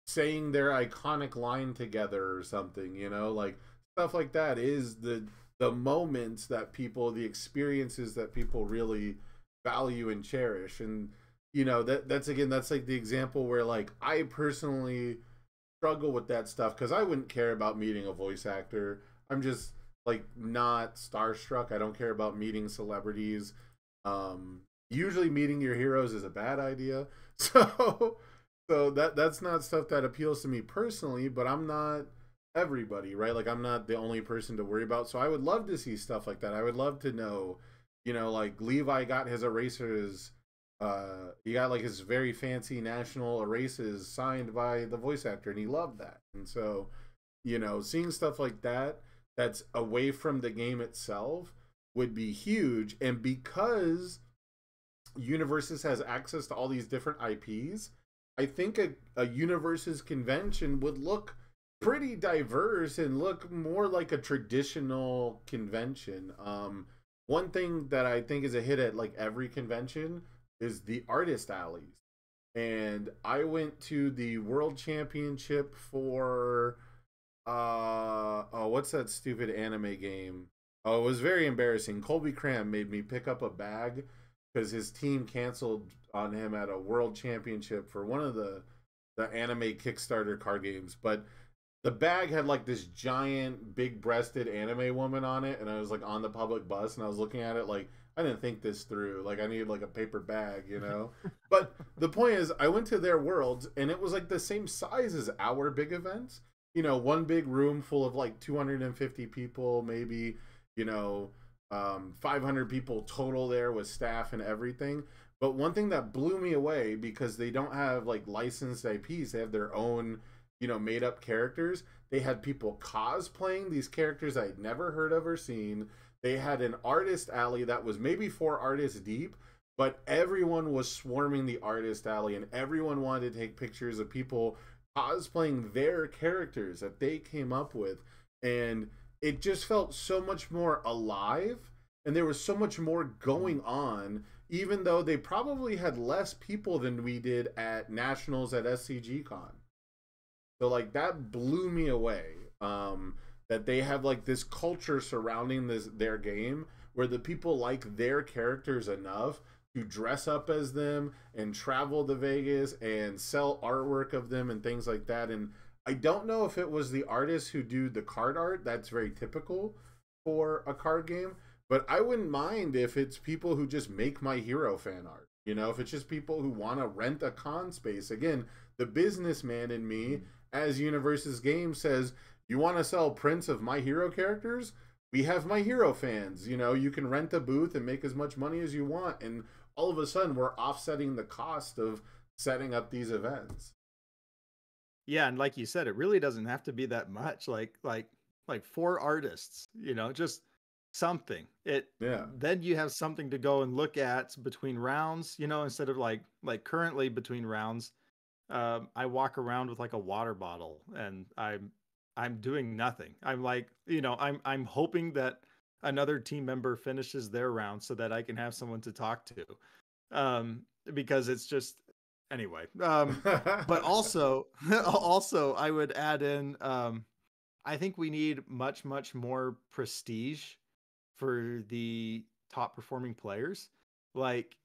saying their iconic line together or something, like stuff like that is the moments that the experiences that people really value and cherish. And that's like the example where like I personally struggle with that stuff because I wouldn't care about meeting a voice actor. I'm just like not starstruck. I don't care about meeting celebrities. Usually meeting your heroes is a bad idea. So that's not stuff that appeals to me personally, but I'm not everybody, right? Like I'm not the only person to worry about. So I would love to see stuff like that. I would love to know, like Levi got his erasers, he got like his very fancy national erasers signed by the voice actor, and he loved that. And so, seeing stuff like that that's away from the game itself would be huge. And because Universes has access to all these different IPs, I think a Universes convention would look pretty diverse and look more like a traditional convention. One thing that I think is a hit at like every convention is the artist alleys. And I went to the World Championship for what's that stupid anime game? Oh, it was very embarrassing. Colby Cram made me pick up a bag because his team canceled on him at a World Championship for one of the anime Kickstarter card games. But the bag had like this giant big breasted anime woman on it, and I was like on the public bus and I was looking at it like, I didn't think this through. Like I needed like a paper bag, you know. But the point is, I went to their worlds, and it was like the same size as our big events. You know, one big room full of like 250 people, maybe. You know, 500 people total there with staff and everything. But one thing that blew me away, because they don't have like licensed IPs, they have their own, you know, made up characters. They had people cosplaying these characters I'd never heard of or seen. They had an artist alley that was maybe 4 artists deep, but everyone was swarming the artist alley, and everyone wanted to take pictures of people cosplaying their characters that they came up with. And it just felt so much more alive, and there was so much more going on, even though they probably had less people than we did at Nationals at SCG Con. So like that blew me away. That they have like this culture surrounding their game where the people like their characters enough to dress up as them and travel to Vegas and sell artwork of them and things like that. And I don't know if it was the artists who do the card art. That's very typical for a card game. But I wouldn't mind if it's people who just make My Hero fan art. You know, if it's just people who want to rent a con space. Again, the businessman in me, as Universe's Game, says, you want to sell prints of My Hero characters? We have My Hero fans. You know, you can rent a booth and make as much money as you want. And all of a sudden, we're offsetting the cost of setting up these events. Yeah, and like you said, it really doesn't have to be that much. Like 4 artists, you know, just something. Yeah. Then you have something to go and look at between rounds, you know, instead of like currently between rounds, I walk around with like a water bottle, and I'm doing nothing. I'm like, you know, I'm hoping that another team member finishes their round so that I can have someone to talk to. Because it's just anyway. But also also I would add in, I think we need much more prestige for the top performing players. Like,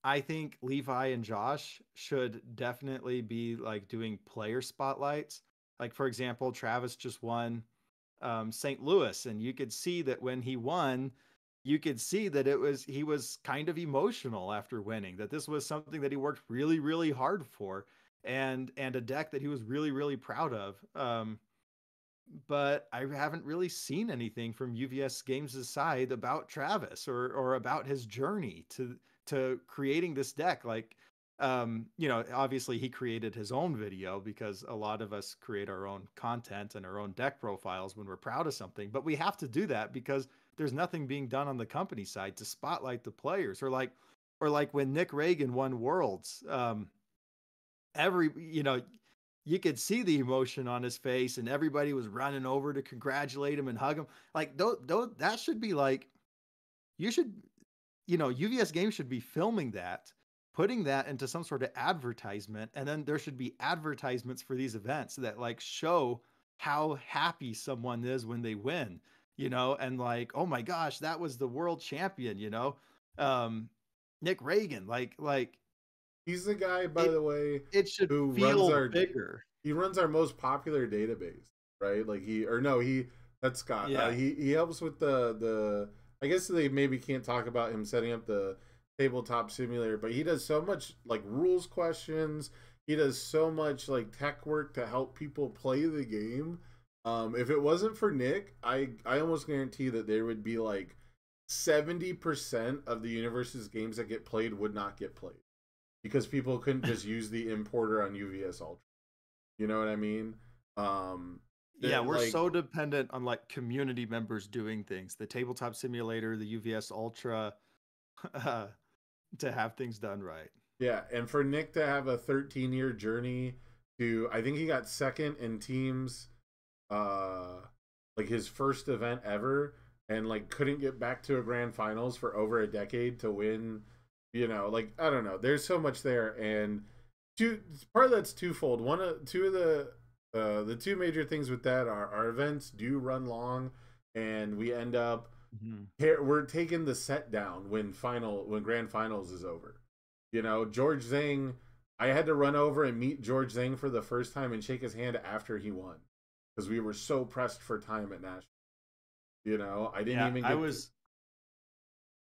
I think Levi and Josh should definitely be like doing player spotlights. Like, for example, Travis just won St. Louis, and you could see that when he won, you could see that he was kind of emotional after winning. That this was something that he worked really hard for, and a deck that he was really proud of. But I haven't really seen anything from UVS Games' side about Travis or about his journey to creating this deck. Like, you know, obviously he created his own video, because a lot of us create our own content and our own deck profiles when we're proud of something. But we have to do that because there's nothing being done on the company side to spotlight the players. Or like when Nick Reagan won Worlds, you know, you could see the emotion on his face, and everybody was running over to congratulate him and hug him. Like, that should be like, you should, you know, UVS Games should be filming that, putting that into some sort of advertisement, and then there should be advertisements for these events that like show how happy someone is when they win, you know, and like, oh my gosh, that was the world champion, you know. Nick Reagan, like He's the guy, by the way, it should who runs feel our bigger. he runs our most popular database, right? Like that's Scott. Yeah. He helps with the I guess they maybe can't talk about him setting up the tabletop simulator, but he does so much like rules questions. He does so much like tech work to help people play the game. If it wasn't for Nick, I almost guarantee that there would be like 70% of the universe's games that get played would not get played, because people couldn't just use the importer on UVS Ultra. You know what I mean? Yeah, we're like, so dependent on like community members doing things. The tabletop simulator, the UVS Ultra, to have things done right. Yeah, and for Nick to have a 13-year journey to, I think he got second in teams, like his first event ever, and like couldn't get back to a grand finals for over a decade to win. You know, like, I don't know. There's so much there, and part of that's twofold. Two of the two major things with that are our events do run long, and we end up we're taking the set down when grand finals is over. You know, George Zhang, I had to run over and meet George Zhang for the first time and shake his hand after he won, because we were so pressed for time at National. You know, I didn't even.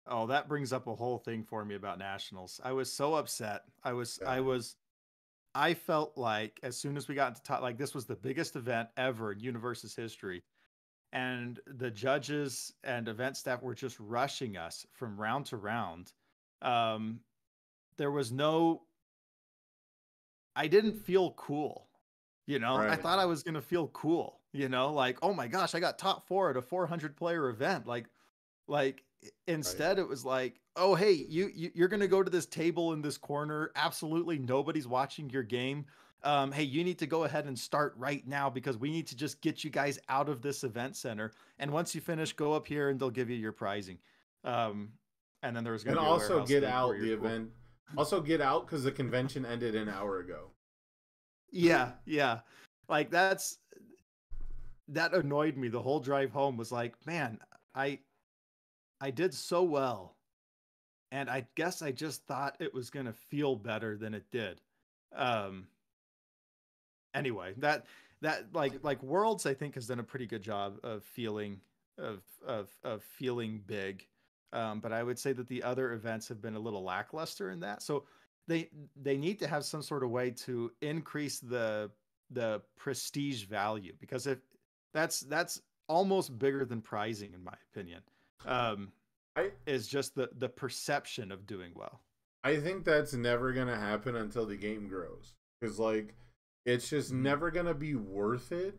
Oh, that brings up a whole thing for me about nationals. I was so upset. Yeah. I felt like as soon as we got to top, like this was the biggest event ever in Universe's history, and the judges and event staff were just rushing us from round to round. Um, there was no, I didn't feel cool. You know, I Right. thought I was gonna feel cool. You know, like oh my gosh, I got top four at a 400 player event. Like Right. instead it was like, oh hey, you're gonna go to this table in this corner. Absolutely nobody's watching your game. Hey, you need to go ahead and start right now because we need to just get you guys out of this event center. And once you finish, go up here and they'll give you your prizing. Um, and then there was And gonna be a also warehouse get stage where out you're the cool. event. Also get out because the convention ended an hour ago. Yeah, yeah. Like that annoyed me the whole drive home was like, man, I I did so well. And I guess I just thought it was going to feel better than it did. Um, anyway, that like Worlds I think has done a pretty good job of feeling of feeling big. But I would say that the other events have been a little lackluster in that. So they need to have some sort of way to increase the prestige value because if that's almost bigger than prizing in my opinion. Um, I is just the perception of doing well. I think that's never gonna happen until the game grows. Because like it's just Mm. never gonna be worth it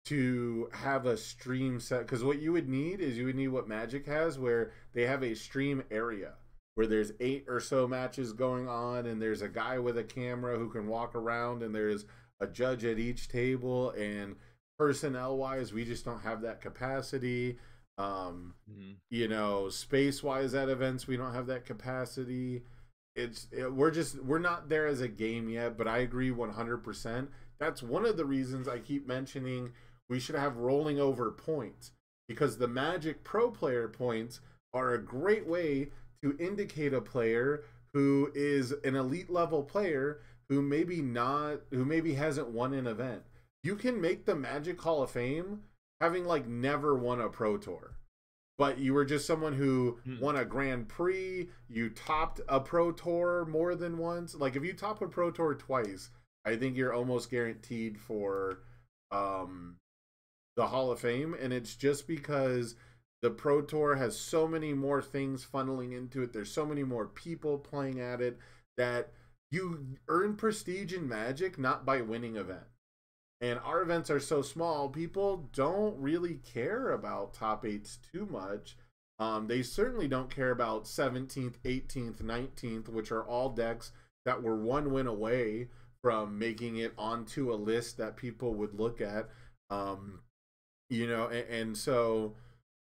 to have a stream set because what you would need is you would need what Magic has where they have a stream area where there's 8 or so matches going on and there's a guy with a camera who can walk around and there's a judge at each table and personnel wise we just don't have that capacity. um Mm. Space wise at events we don't have that capacity. We're not there as a game yet, but I agree 100%. That's one of the reasons I keep mentioning we should have rolling over points because the Magic Pro Player points are a great way to indicate a player who is an elite level player who maybe hasn't won an event. You can make the Magic Hall of Fame having like never won a Pro Tour, but you were just someone who Mm. won a Grand Prix, you topped a Pro Tour more than once. Like if you top a Pro Tour twice, I think you're almost guaranteed for um, the Hall of Fame, and it's just because the Pro Tour has so many more things funneling into it. There's so many more people playing at it that you earn prestige in Magic not by winning events. And our events are so small, people don't really care about top eights too much. They certainly don't care about 17th, 18th, 19th, which are all decks that were one win away from making it onto a list that people would look at. Um, and so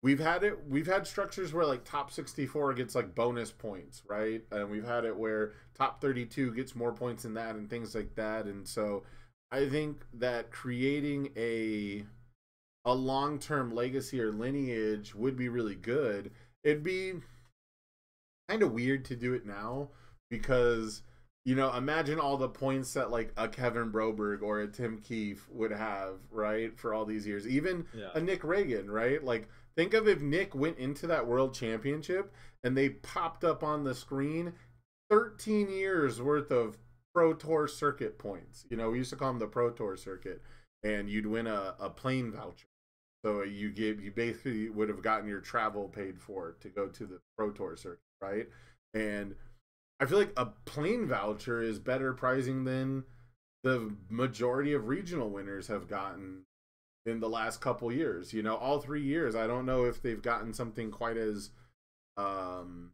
we've had structures where like top 64 gets like bonus points, right? And we've had it where top 32 gets more points than that and things like that. And so I think that creating a long-term legacy or lineage would be really good. It'd be kind of weird to do it now because imagine all the points that like a Kevin Broberg or a Tim Keefe would have, right, for all these years. Even Yeah. a Nick Reagan, right? Like think of if Nick went into that world championship and they popped up on the screen 13 years worth of Pro Tour circuit points. We used to call them the Pro Tour circuit, and you'd win a plane voucher. So you basically would have gotten your travel paid for to go to the Pro Tour circuit, right? And I feel like a plane voucher is better pricing than the majority of regional winners have gotten in the last couple years. All 3 years. I don't know if they've gotten something quite as um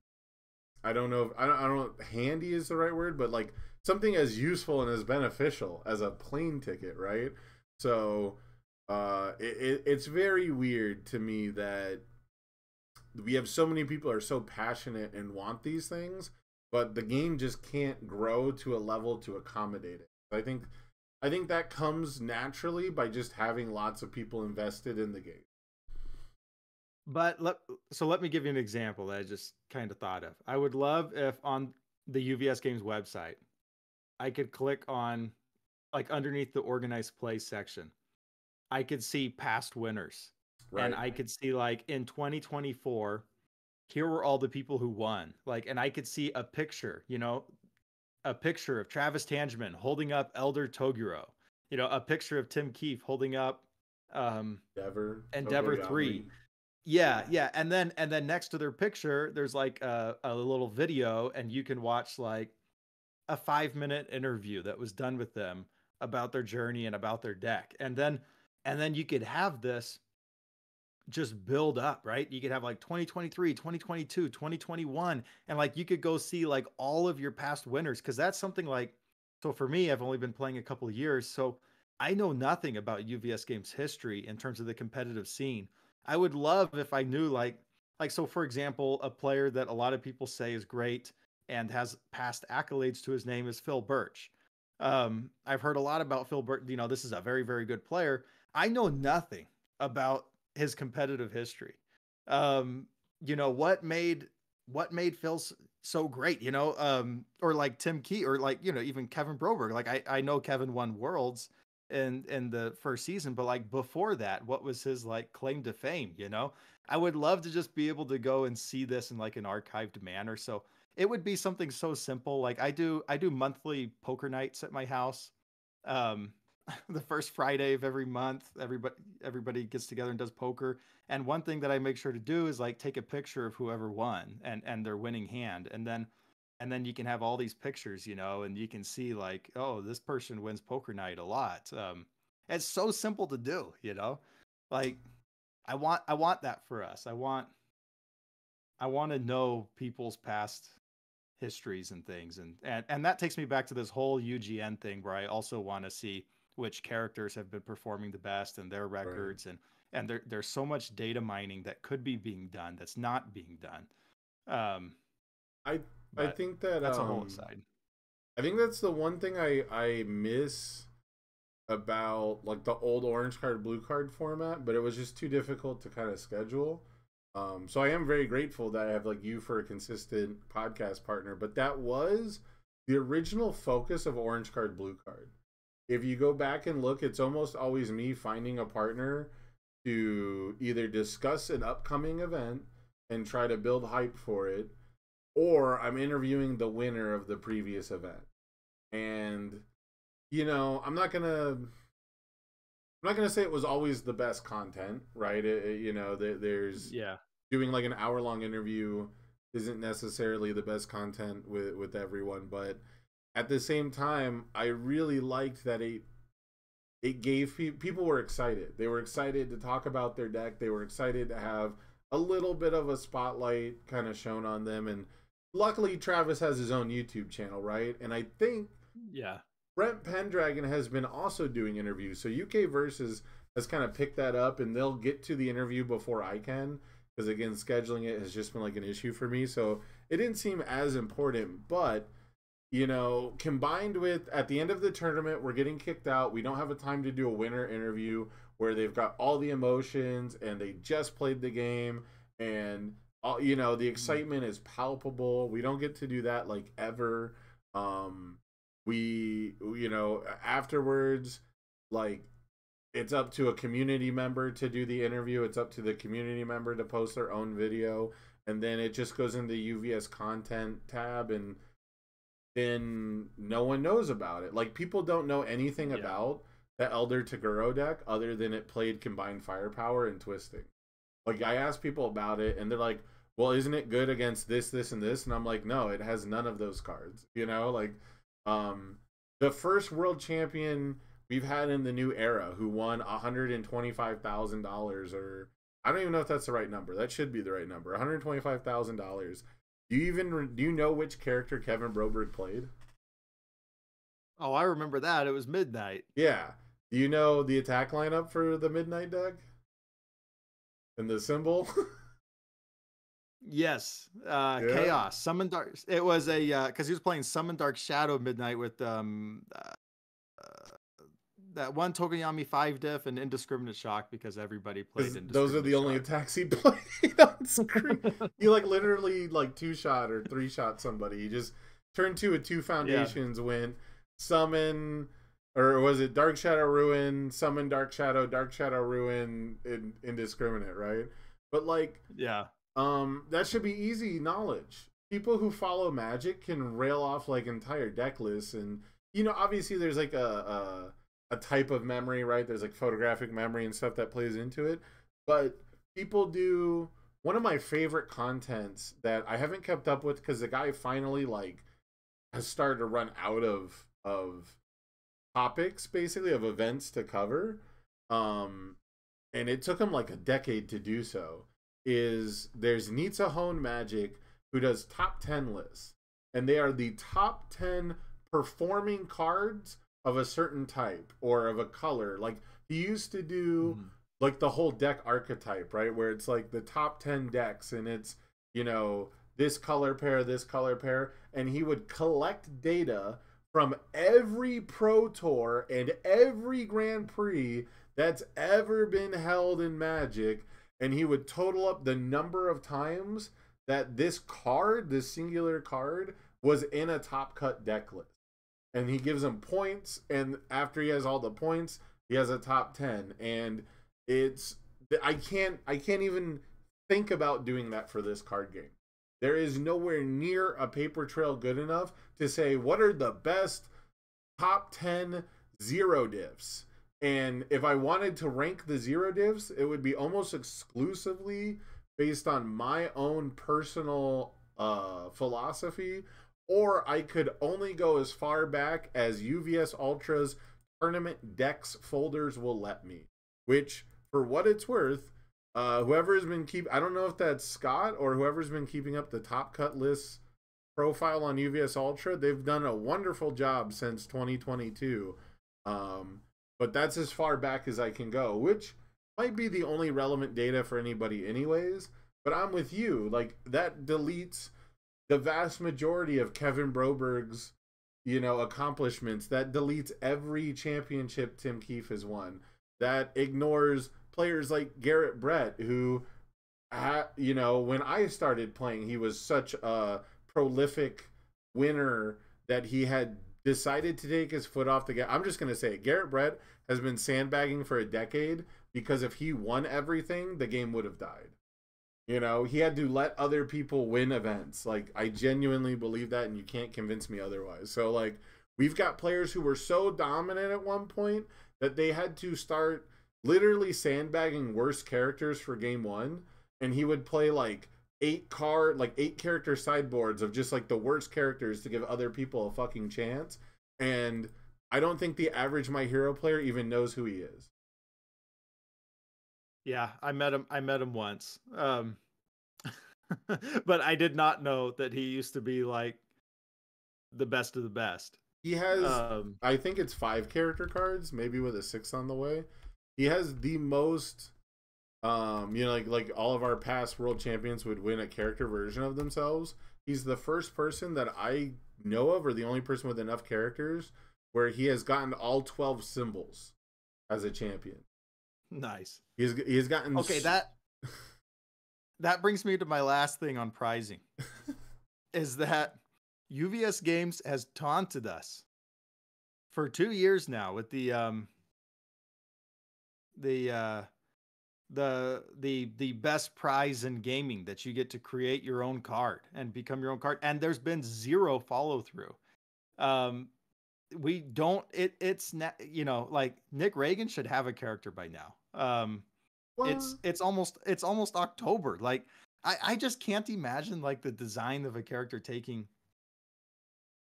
I don't know if I don't know if handy is the right word, but like something as useful and as beneficial as a plane ticket, right? So it's very weird to me that we have so many people who are so passionate and want these things, but the game just can't grow to a level to accommodate it. I think that comes naturally by just having lots of people invested in the game. But let me give you an example that I just kind of thought of. I would love if on the UVS Games website, I could click on like underneath the organized play section. I could see past winners and Right. I could see like in 2024 here were all the people who won. Like, and I could see a picture, a picture of Travis Tangeman holding up Elder Toguro, a picture of Tim Keefe holding up Endeavor 3. Yeah, yeah. And then next to their picture, there's like a little video, and you can watch like a 5-minute interview that was done with them about their journey and about their deck. And then you could have this just build up, right? You could have like 2023, 2022, 2021, and like you could go see like all of your past winners, because that's something like, so for me, I've only been playing a couple of years, so I know nothing about UVS Games history in terms of the competitive scene. I would love if I knew like so for example, a player that a lot of people say is great and has past accolades to his name is Phil Birch. I've heard a lot about Phil Birch. This is a very, very good player. I know nothing about his competitive history. What made Phil so great, or like Tim Key, or like, even Kevin Broberg. Like I know Kevin won Worlds in the first season, but like before that, what was his like claim to fame? I would love to just be able to go and see this in like an archived manner. So it would be something so simple. Like I do monthly poker nights at my house. Um, the first Friday of every month, everybody gets together and does poker. And one thing that I make sure to do is like take a picture of whoever won and their winning hand, and then you can have all these pictures, and you can see like, oh, this person wins poker night a lot. It's so simple to do, like I want that for us. I want to know people's past histories and things, and that takes me back to this whole UGN thing, where I also want to see which characters have been performing the best and their records, Right. and there's so much data mining that could be being done that's not being done. Um, I I but think that that's a whole aside. I think that's the one thing I miss about like the old orange card blue card format, but it was just too difficult to kind of schedule. So I am very grateful that I have like you for a consistent podcast partner, but that was the original focus of orange card blue card. If you go back and look, it's almost always me finding a partner to either discuss an upcoming event and try to build hype for it, or I'm interviewing the winner of the previous event. And I'm not gonna say it was always the best content, right? There's Yeah. doing like an hour-long interview isn't necessarily the best content with everyone, but at the same time, I really liked that it gave people were excited. They were excited to talk about their deck. They were excited to have a little bit of a spotlight kind of shown on them. And luckily, Travis has his own YouTube channel, right? And I think Yeah. Brent Pendragon has been also doing interviews. So UK Versus has kind of picked that up, and they'll get to the interview before I can, because again, scheduling it has just been like an issue for me. So it didn't seem as important, but combined with at the end of the tournament, we're getting kicked out. We don't have a time to do a winner interview where they've got all the emotions and they just played the game, and all, the excitement is palpable. We don't get to do that like ever. Afterwards, like, it's up to a community member to do the interview. It's up to the community member to post their own video, and then it just goes in the UVS content tab, and then no one knows about it. Like, people don't know anything about the Elder Toguro deck other than it played combined firepower and twisting. Like, I asked people about it, and they're like, well, isn't it good against this, this, and this? And I'm like, no, it has none of those cards. The first world champion we've had in the new era who won $125,000, or I don't even know if that's the right number. That should be the right number. $125,000. Do you know which character Kevin Broberg played? Oh, I remember that. It was Midnight. Yeah. Do you know the attack lineup for the Midnight deck? And the symbol? Yes. Chaos. Summon Dark. It was because he was playing Summon Dark Shadow Midnight with that one Tokoyami 5 diff and Indiscriminate Shock, because everybody played Indiscriminate Those are the only attacks he played on screen. You like literally like 2-shot or 3-shot somebody. You just turned to a 2 foundations, went summon, or was it Dark Shadow Ruin, summon Dark Shadow Ruin, Indiscriminate, right? But like, yeah, That should be easy knowledge. People who follow Magic can rail off like entire deck lists, and obviously there's like a type of memory, right? There's like photographic memory and stuff that plays into it, but people do. One of my favorite contents that I haven't kept up with because the guy finally like has started to run out of topics, basically of events to cover, and it took him like a decade to do so. Is there's Nitsa Hone Magic who does top 10 lists, and they are the top 10 performing cards of a certain type or of a color. Like he used to do like the whole deck archetype, right? Where it's like the top 10 decks and it's, this color pair, and he would collect data from every Pro Tour and every Grand Prix that's ever been held in Magic, and he would total up the number of times that this singular card, was in a top cut deck list. And he gives them points, and after he has all the points, he has a top 10. And I can't even think about doing that for this card game. There is nowhere near a paper trail good enough to say what are the best top 10 zero diffs. And if I wanted to rank the zero diffs, it would be almost exclusively based on my own personal philosophy, or I could only go as far back as UVS Ultra's tournament decks folders will let me. Which, for what it's worth, whoever has been I don't know if that's Scott or whoever's been keeping up the top cut lists profile on UVS Ultra, they've done a wonderful job since 2022. But that's as far back as I can go, which might be the only relevant data for anybody anyways. But I'm with you. Like, that deletes the vast majority of Kevin Broberg's, accomplishments. That deletes every championship Tim Keefe has won. That ignores players like Garrett Brett, who, when I started playing, he was such a prolific winner that he had decided to take his foot off the gas. I'm just going to say it. Garrett Brett has been sandbagging for a decade, because if he won everything, the game would have died. He had to let other people win events. Like, I genuinely believe that, and you can't convince me otherwise. So, like, we've got players who were so dominant at one point that they had to start literally sandbagging worse characters for game one, and he would play like 8 character sideboards of just like the worst characters to give other people a fucking chance. And I don't think the average My Hero player even knows who he is. Yeah, I met him once. But I did not know that he used to be like the best of the best. He has, I think it's 5 character cards, maybe with a 6 on the way. He has the most, like all of our past world champions would win a character version of themselves. He's the first person that I know of, or the only person with enough characters, where he has gotten all 12 symbols as a champion. Nice. He's gotten... Okay, that brings me to my last thing on prizing. Is that UVS Games has taunted us for 2 years now with the best prize in gaming, that you get to create your own card and become your own card, and there's been zero follow through. We don't. It's not. Like Nick Reagan should have a character by now. It's almost October. Like I just can't imagine like the design of a character taking.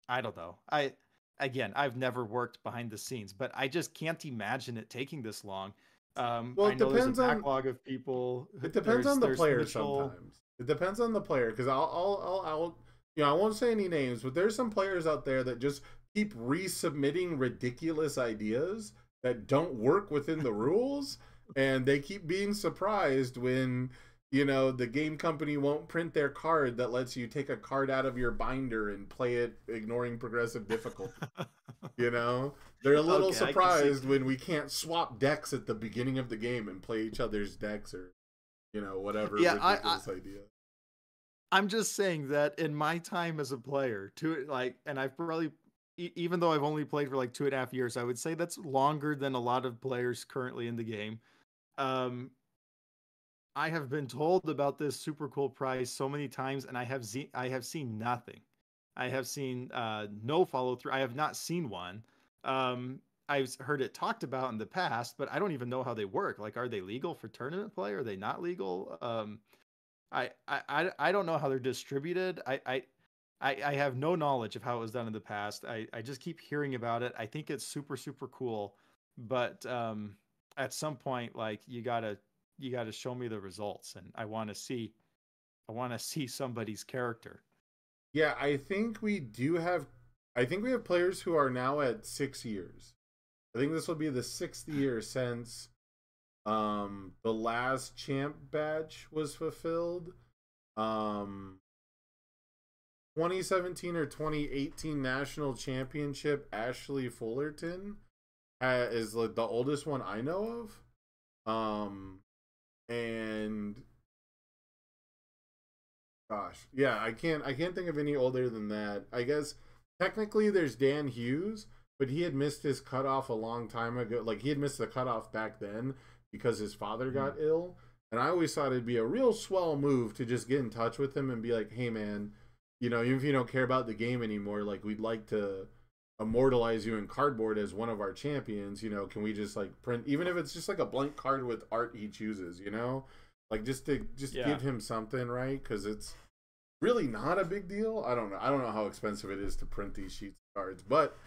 I don't know. I've never worked behind the scenes, but I just can't imagine it taking this long. Well, it depends on backlog of people. It depends on the player sometimes. It depends on the player, because I'll I won't say any names, but there's some players out there that just keep resubmitting ridiculous ideas that don't work within the rules, and they keep being surprised when the game company won't print their card that lets you take a card out of your binder and play it ignoring progressive difficulty. They're a little surprised when we can't swap decks at the beginning of the game and play each other's decks, or whatever ridiculous idea. I'm just saying that in my time as a player, and I've probably, even though I've only played for like 2.5 years, I would say that's longer than a lot of players currently in the game. I have been told about this super cool prize so many times, and I have seen nothing. I have seen no follow through. I have not seen one. I've heard it talked about in the past, but I don't even know how they work. Like, are they legal for tournament play? Are they not legal? I don't know how they're distributed. I have no knowledge of how it was done in the past. I just keep hearing about it. I think it's super, super cool. But at some point, like you gotta show me the results, and I want to see somebody's character. Yeah, I think we have players who are now at 6 years. I think this will be the sixth year since the last champ badge was fulfilled. Um 2017 or 2018 national championship, Ashley Fullerton is like the oldest one I know of. And gosh, yeah, I can't think of any older than that. I guess technically there's Dan Hughes, but he had missed his cutoff a long time ago. Like he had missed the cutoff back then because his father got ill. And I always thought it'd be a real swell move to just get in touch with him and be like, "Hey man, you know, even if you don't care about the game anymore, like we'd like to immortalize you in cardboard as one of our champions. You know, can we just like print, even if it's just like a blank card with art he chooses, you know, like just to give him something, right? Because it's really not a big deal. I don't know how expensive it is to print these sheets of cards, but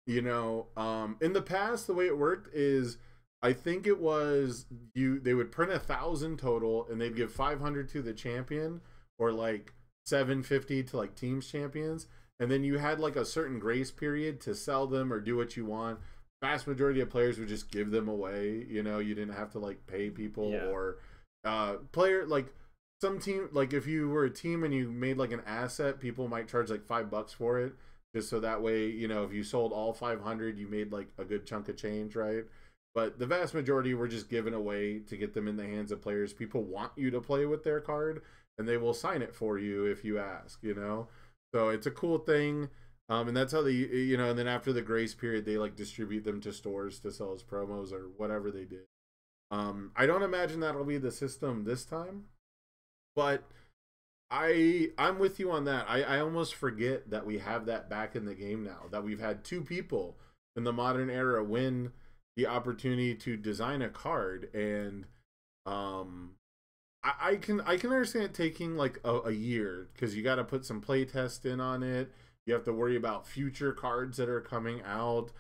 you know, in the past the way it worked is I think it was they would print 1,000 total and they'd give 500 to the champion, or like 750 to like teams champions, and then you had like a certain grace period to sell them or do what you want. Vast majority of players would just give them away. You know, you didn't have to like pay people or player like some team, like if you were a team and you made like an asset, people might charge like $5 for it, just so that way, you know, if you sold all 500, you made like a good chunk of change, right? But the vast majority were just given away to get them in the hands of players. People want you to play with their card, and they will sign it for you if you ask, you know? So it's a cool thing. And that's how they, you know, and then after the grace period, they like distribute them to stores to sell as promos or whatever they did. I don't imagine that'll be the system this time, but I'm with you on that. I almost forget that we have that back in the game now, that we've had two people in the modern era win the opportunity to design a card. And I can understand it taking like a year, because you got to put some play test in on it. You have to worry about future cards that are coming out.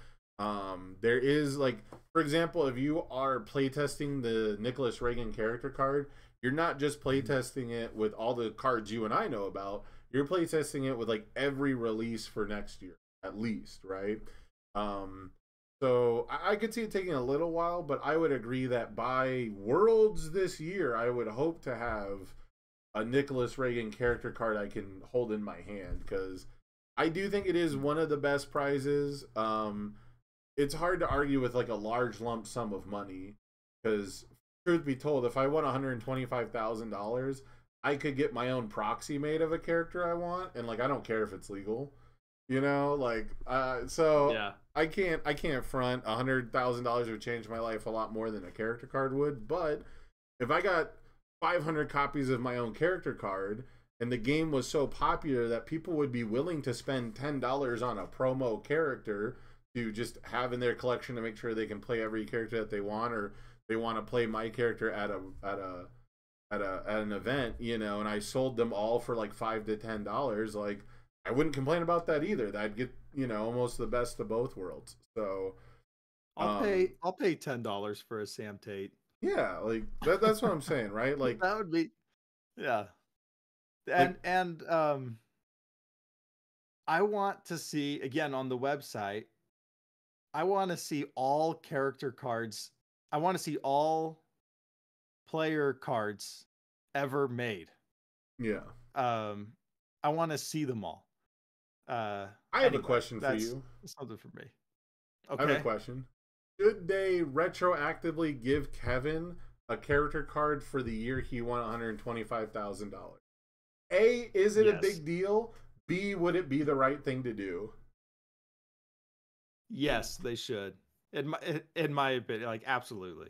There is like, for example, if you are playtesting the Nicholas Reagan character card, you're not just playtesting it with all the cards you and I know about. You're playtesting it with like every release for next year, at least, right? So I could see it taking a little while, but I would agree that by Worlds this year, I would hope to have a Nicholas Reagan character card I can hold in my hand, because I do think it is one of the best prizes. It's hard to argue with like a large lump sum of money, because truth be told, if I won $125,000, I could get my own proxy made of a character I want, and like I don't care if it's legal, you know, like so yeah. I can't front. $100,000 would change my life a lot more than a character card would. But if I got 500 copies of my own character card, and the game was so popular that people would be willing to spend $10 on a promo character to just have in their collection to make sure they can play every character that they want, or they want to play my character at an event, you know, and I sold them all for like $5 to $10, like I wouldn't complain about that either. I'd get, you know, almost the best of both worlds. So I'll pay $10 for a Sam Tate. Yeah, like that's what I'm saying, right? Like that would be, yeah. And I want to see, again, on the website, I want to see all character cards. I want to see all player cards ever made. Yeah. I want to see them all. I have a question for you. Something for me. Okay. I have a question. Should they retroactively give Kevin a character card for the year he won $125,000? A, is it a big deal? B, would it be the right thing to do? Yes, they should. In my opinion, like absolutely.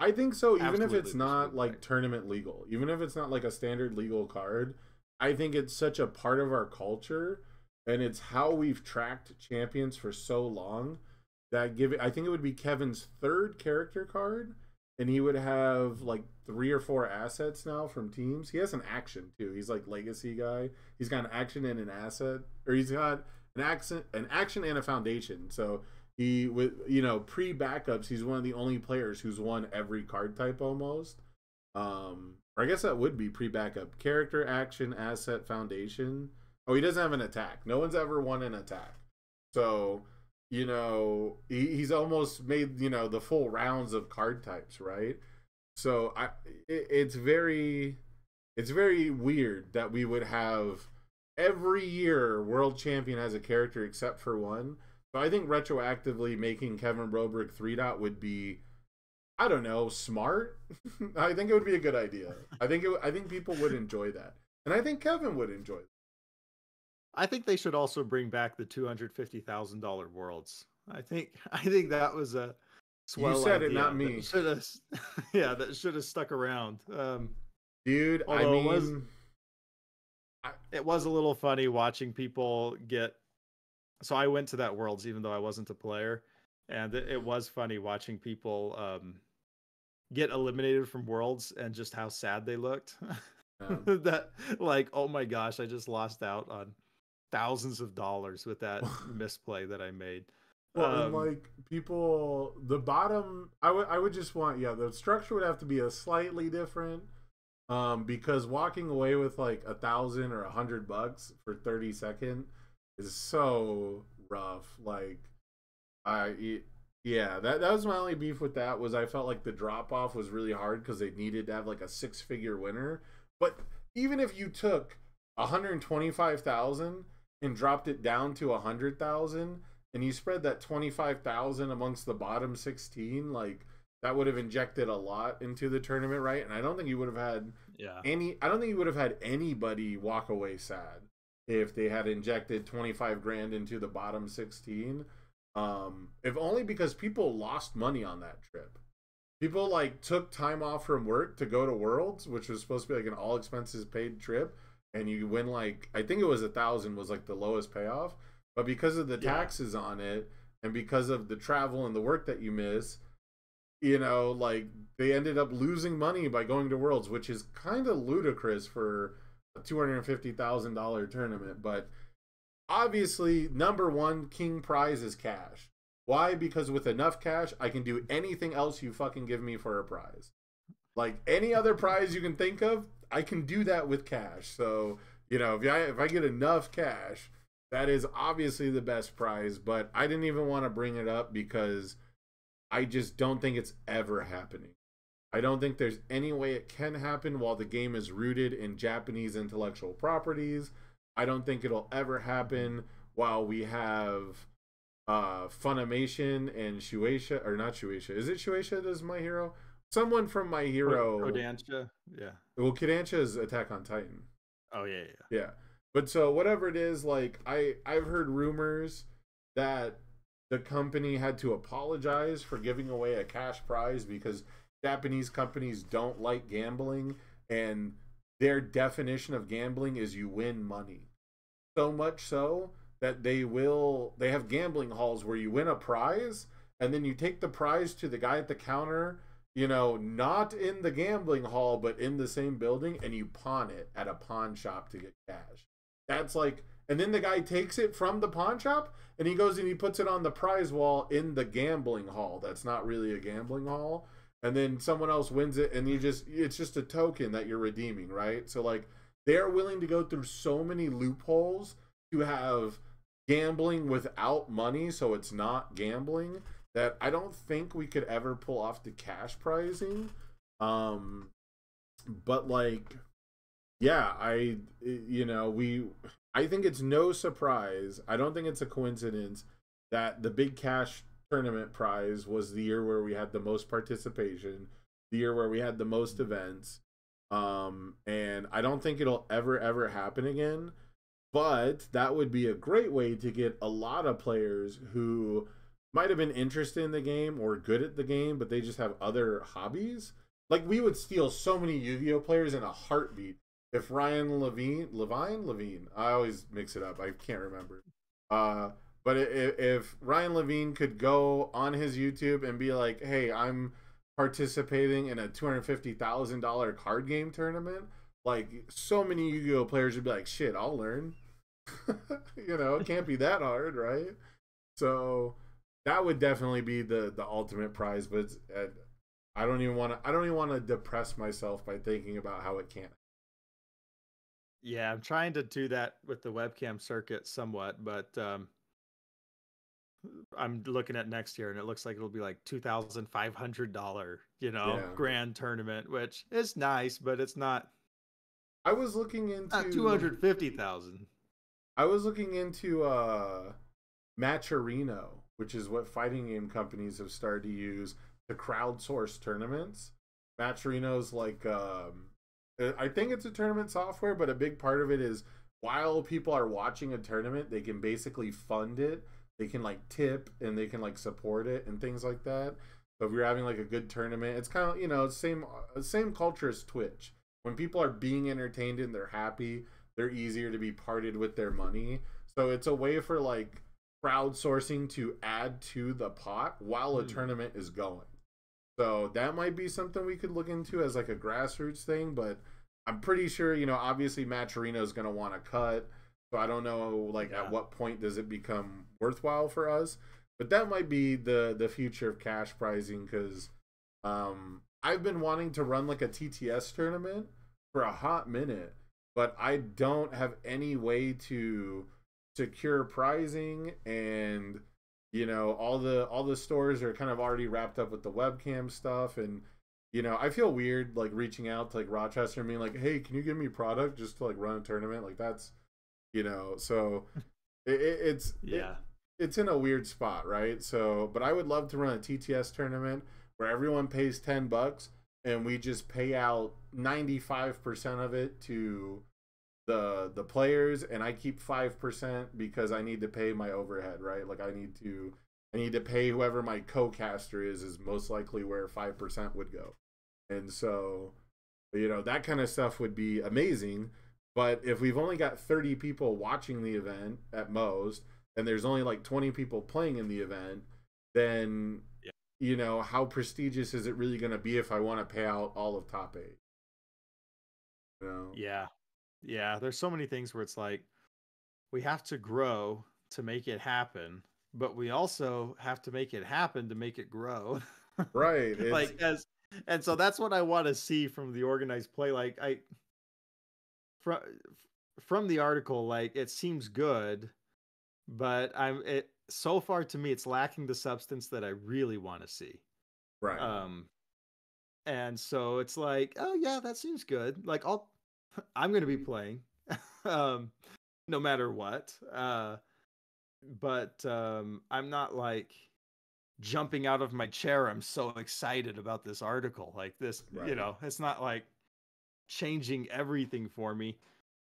I think so, even if Absolutely, it's they should not bring like back. tournament legal, even if it's not like a standard legal card, I think it's such a part of our culture and it's how we've tracked champions for so long that give it, I think it would be Kevin's third character card and he would have like 3 or 4 assets now from teams. He has an action too. He's like legacy guy. He's got an action and an asset, or he's got an action and a foundation. So he, with pre backups, he's one of the only players who's won every card type almost. Or I guess that would be pre backup: character, action, asset, foundation. Oh, he doesn't have an attack. No one's ever won an attack. So he's almost made the full rounds of card types, right? So it's very weird that we would have every year world champion has a character except for one. So I think retroactively making Kevin Broberg 3 would be, I don't know, smart. I think it would be a good idea. I think people would enjoy that, and I think Kevin would enjoy that. I think they should also bring back the $250,000 worlds. I think that was a swell You said idea. it, not me. That should have, yeah, that should have stuck around. Dude, I mean, it was a little funny watching people get. So I went to that Worlds even though I wasn't a player, and it was funny watching people get eliminated from Worlds and just how sad they looked. That, like, oh my gosh, I just lost out on thousands of dollars with that misplay that I made. Well, and like people, the bottom, I would just want, the structure would have to be a slightly different, because walking away with like $1,000 or $100 for 30-second is so rough. Like, that was my only beef with that, was I felt like the drop off was really hard because they needed to have like a 6-figure winner. But even if you took 125,000 and dropped it down to 100,000, and you spread that 25,000 amongst the bottom 16, like that would have injected a lot into the tournament, right? And I don't think you would have had I don't think you would have had anybody walk away sad if they had injected 25 grand into the bottom 16. If only because people lost money on that trip. People like took time off from work to go to Worlds, which was supposed to be like an all expenses paid trip, and you win like, I think it was 1,000 was like the lowest payoff, but because of the taxes on it and because of the travel and the work that you miss, like they ended up losing money by going to Worlds, which is kind of ludicrous for a $250,000 tournament. But obviously, number one king prize is cash. Why? Because with enough cash, I can do anything else you fucking give me for a prize. Like any other prize you can think of, I can do that with cash. So, if I get enough cash, that is obviously the best prize. But I didn't even want to bring it up because I just don't think it's ever happening. I don't think there's any way it can happen while the game is rooted in Japanese intellectual properties. I don't think it'll ever happen while we have Funimation and Shueisha, or not Shueisha. Is it Shueisha that does My Hero? Someone from My Hero. Kodansha, yeah. Well, Kodansha is Attack on Titan. Oh yeah. Yeah. But so whatever it is, like I've heard rumors that the company had to apologize for giving away a cash prize because Japanese companies don't like gambling, and their definition of gambling is you win money. So much so that they have gambling halls where you win a prize and then you take the prize to the guy at the counter, not in the gambling hall but in the same building, and you pawn it at a pawn shop to get cash. That's like, and then the guy takes it from the pawn shop and he goes and he puts it on the prize wall in the gambling hall. That's not really a gambling hall. And then someone else wins it and it's just a token that you're redeeming, right? So like they're willing to go through so many loopholes to have gambling without money, so it's not gambling, that I don't think we could ever pull off the cash prizing. But like, yeah, I think it's no surprise. I don't think it's a coincidence that the big cash tournament prize was the year where we had the most participation, the year where we had the most events. And I don't think it'll ever happen again. But that would be a great way to get a lot of players who might have been interested in the game or good at the game, but they just have other hobbies. Like we would steal so many Yu-Gi-Oh players in a heartbeat if Levine. I always mix it up. I can't remember. Uh, but if Ryan Levine could go on his YouTube and be like, "Hey, I'm participating in a $250,000 card game tournament," like so many Yu-Gi-Oh players would be like, "Shit, I'll learn." It can't be that hard, right? So that would definitely be the ultimate prize. But I don't even want to depress myself by thinking about how it can't. Yeah, I'm trying to do that with the webcam circuit somewhat, but I'm looking at next year and it looks like it'll be like $2,500, Yeah, grand tournament, which is nice, but it's not I was looking not into 250,000. I was looking into Matcherino, which is what fighting game companies have started to use to crowdsource tournaments. Matcherino's like I think it's a tournament software, but a big part of it is while people are watching a tournament, they can basically fund it. They can like tip and they can like support it and things like that. So if you're having like a good tournament, it's kind of same culture as Twitch. When people are being entertained and they're happy, they're easier to be parted with their money. So it's a way for like crowdsourcing to add to the pot while a tournament is going. So that might be something we could look into as like a grassroots thing, but I'm pretty sure, obviously Matcherino is going to want to cut. So I don't know, like, at what point does it become worthwhile for us? But that might be the future of cash prizing because I've been wanting to run like a TTS tournament for a hot minute, but I don't have any way to secure pricing, and all the stores are kind of already wrapped up with the webcam stuff. And I feel weird like reaching out to like Rochester and being like, "Hey, can you give me product just to like run a tournament?" Like that's so it's in a weird spot, right? So but I would love to run a TTS tournament where everyone pays $10 and we just pay out 95% of it to the players, and I keep 5% because I need to pay my overhead, right? Like I need to pay whoever my co-caster is most likely where 5% would go. And so that kind of stuff would be amazing. But if we've only got 30 people watching the event at most, and there's only like 20 people playing in the event, then how prestigious is it really going to be if I want to pay out all of top 8? Yeah. Yeah, there's so many things where it's like we have to grow to make it happen, but we also have to make it happen to make it grow. Right. It's And so that's what I want to see from the organized play. Like from from the article, like it seems good, but so far to me it's lacking the substance that I really want to see. right. And so it's like, oh yeah, that seems good. Like I'm going to be playing um no matter what. But I'm not like jumping out of my chair. I'm so excited about this article. Like this, Right. It's not like changing everything for me.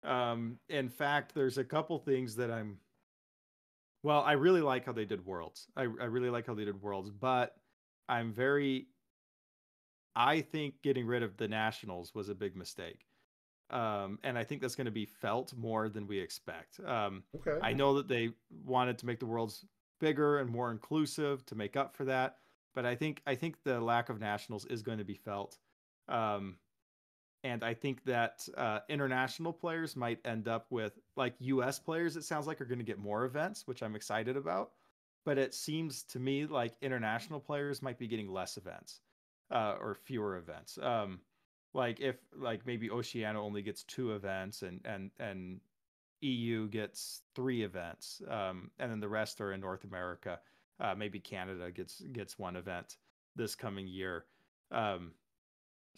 In fact, there's a couple things that I really like how they did Worlds. I really like how they did Worlds, but I think getting rid of the Nationals was a big mistake. And I think that's going to be felt more than we expect. Okay. I know that they wanted to make the Worlds bigger and more inclusive to make up for that, but I think the lack of nationals is going to be felt. And I think that international players might end up with like US players. It sounds like are going to get more events, which I'm excited about. But it seems to me like international players might be getting less events or fewer events. Like if like maybe Oceania only gets 2 events and EU gets 3 events, and then the rest are in North America. Maybe Canada gets 1 event this coming year.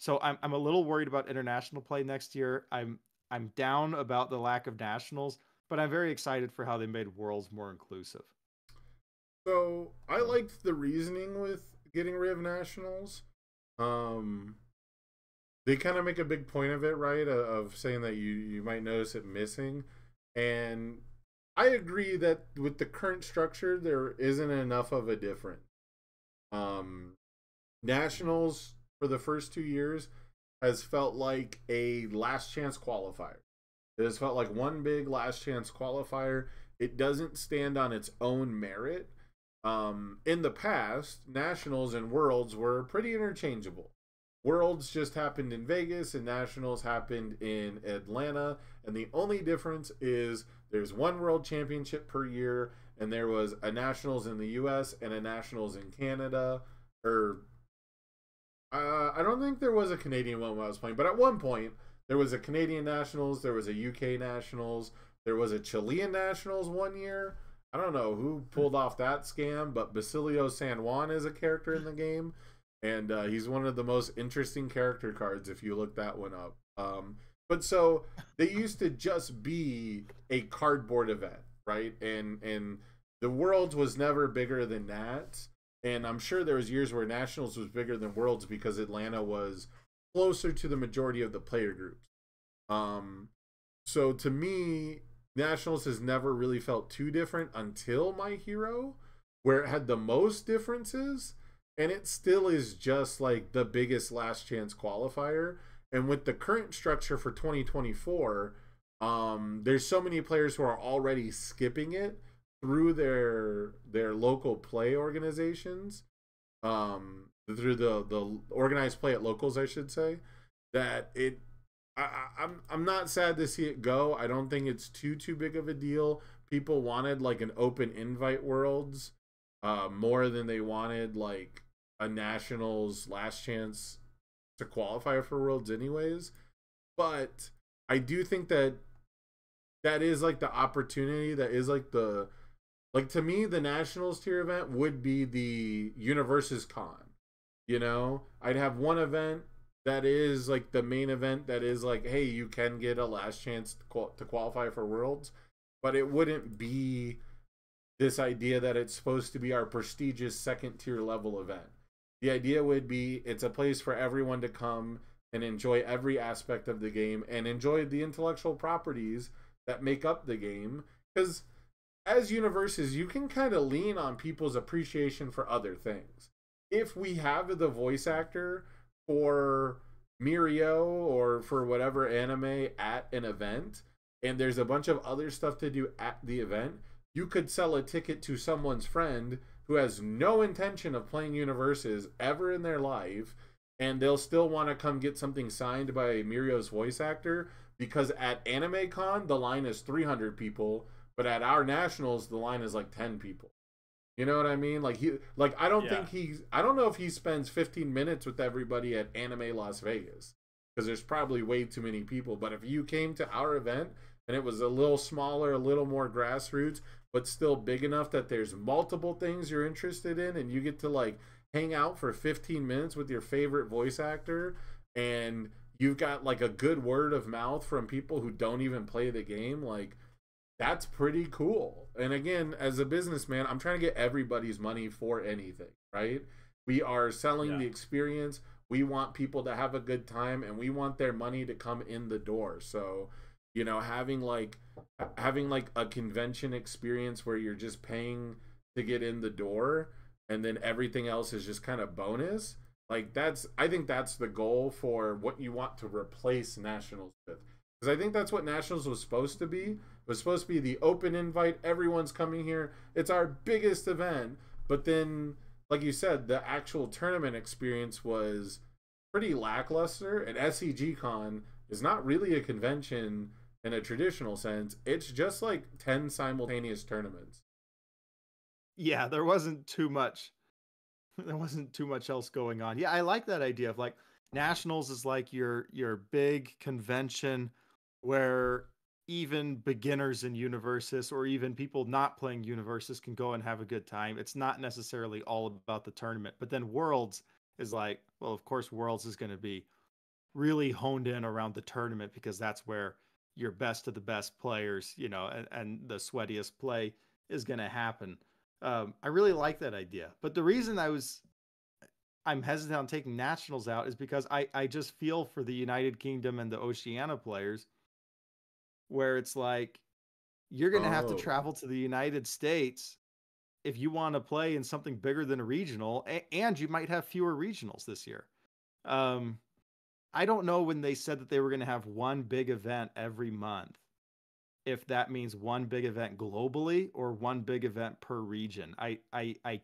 So I'm a little worried about international play next year. I'm down about the lack of nationals, but I'm very excited for how they made Worlds more inclusive. So I liked the reasoning with getting rid of nationals. They kind of make a big point of it, right? Of saying that you might notice it missing, and I agree that with the current structure, there isn't enough of a difference. Um, Nationals for the first 2 years has felt like a last chance qualifier. It has felt like one big last chance qualifier. It doesn't stand on its own merit. In the past, Nationals and Worlds were pretty interchangeable. Worlds just happened in Vegas and Nationals happened in Atlanta. And the only difference is there's one World Championship per year, and there was a Nationals in the US and a Nationals in Canada. Or I don't think there was a Canadian one when I was playing, but at one point there was a Canadian Nationals, there was a UK Nationals, there was a Chilean Nationals one year. I don't know who pulled off that scam, but Basilio San Juan is a character in the game, and he's one of the most interesting character cards if you look that one up. But so they used to just be a cardboard event, right? And the Worlds was never bigger than that. And I'm sure there was years where Nationals was bigger than Worlds because Atlanta was closer to the majority of the player groups. So to me, Nationals has never really felt too different until My Hero, where it had the most differences, and it still is just like the biggest last chance qualifier. And with the current structure for 2024, there's so many players who are already skipping it through their local play organizations, through the organized play at locals, I should say, that I'm not sad to see it go. I don't think it's too big of a deal. People wanted like an open invite Worlds more than they wanted like a Nationals last chance to qualify for Worlds anyways. But I do think that is like the opportunity, that is like the, like, to me the Nationals tier event would be the Universes Con. You know, I'd have one event that is like the main event, that is like, hey, you can get a last chance to qualify for Worlds, but it wouldn't be this idea that it's supposed to be our prestigious second tier level event. The idea would be it's a place for everyone to come and enjoy every aspect of the game and enjoy the intellectual properties that make up the game. Because as Universes, you can kind of lean on people's appreciation for other things. If we have the voice actor for Mirio or for whatever anime at an event, and there's a bunch of other stuff to do at the event, you could sell a ticket to someone's friend who has no intention of playing Universes ever in their life, and they'll still want to come get something signed by Mirio's voice actor, because at Anime Con the line is 300 people, but at our Nationals the line is like 10 people. You know what I mean? Like I don't think I don't know if he spends 15 minutes with everybody at Anime Las Vegas, because there's probably way too many people. But if you came to our event and it was a little smaller, a little more grassroots, but still big enough that there's multiple things you're interested in, and you get to like hang out for 15 minutes with your favorite voice actor, and you've got like a good word of mouth from people who don't even play the game, like, that's pretty cool. And again, as a businessman, I'm trying to get everybody's money for anything, right? We are selling the experience. We want people to have a good time, and we want their money to come in the door. So, you know, having like a convention experience where you're just paying to get in the door and then everything else is just kind of bonus, like, I think that's the goal for what you want to replace Nationals with. Because I think that's what Nationals was supposed to be. It was supposed to be the open invite, everyone's coming here, it's our biggest event. But then, like you said, the actual tournament experience was pretty lackluster. And SCG Con is not really a convention in a traditional sense. It's just like 10 simultaneous tournaments. Yeah, there wasn't too much. There wasn't too much else going on. Yeah, I like that idea of like Nationals is like your big convention where even beginners in Universes, or even people not playing Universes, can go and have a good time. It's not necessarily all about the tournament. But then Worlds is like, well, of course Worlds is going to be really honed in around the tournament, because that's where your best of the best players, you know, and the sweatiest play is going to happen. I really like that idea. But the reason I'm hesitant on taking Nationals out is because I just feel for the United Kingdom and the Oceania players, where it's like, you're going to have to Oh, travel to the United States if you want to play in something bigger than a regional, and you might have fewer regionals this year. Um, I don't know when they said that they were going to have one big event every month, if that means one big event globally or one big event per region. I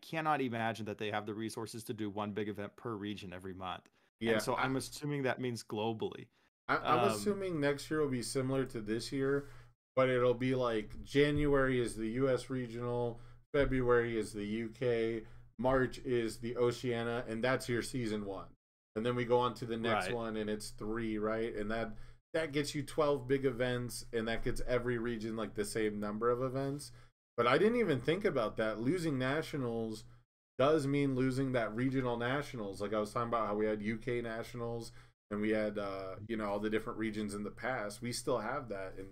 cannot imagine that they have the resources to do one big event per region every month. And yeah. so I'm assuming that means globally. I'm Um, assuming next year will be similar to this year, but it'll be like January is the U.S. regional, February is the UK, March is the Oceania, and that's your season one. And then we go on to the next right. one, and it's three, right? And that gets you 12 big events, and that gets every region like the same number of events. But I didn't even think about that. Losing nationals does mean losing that regional nationals. Like I was talking about how we had UK nationals and we had all the different regions in the past. We still have that, and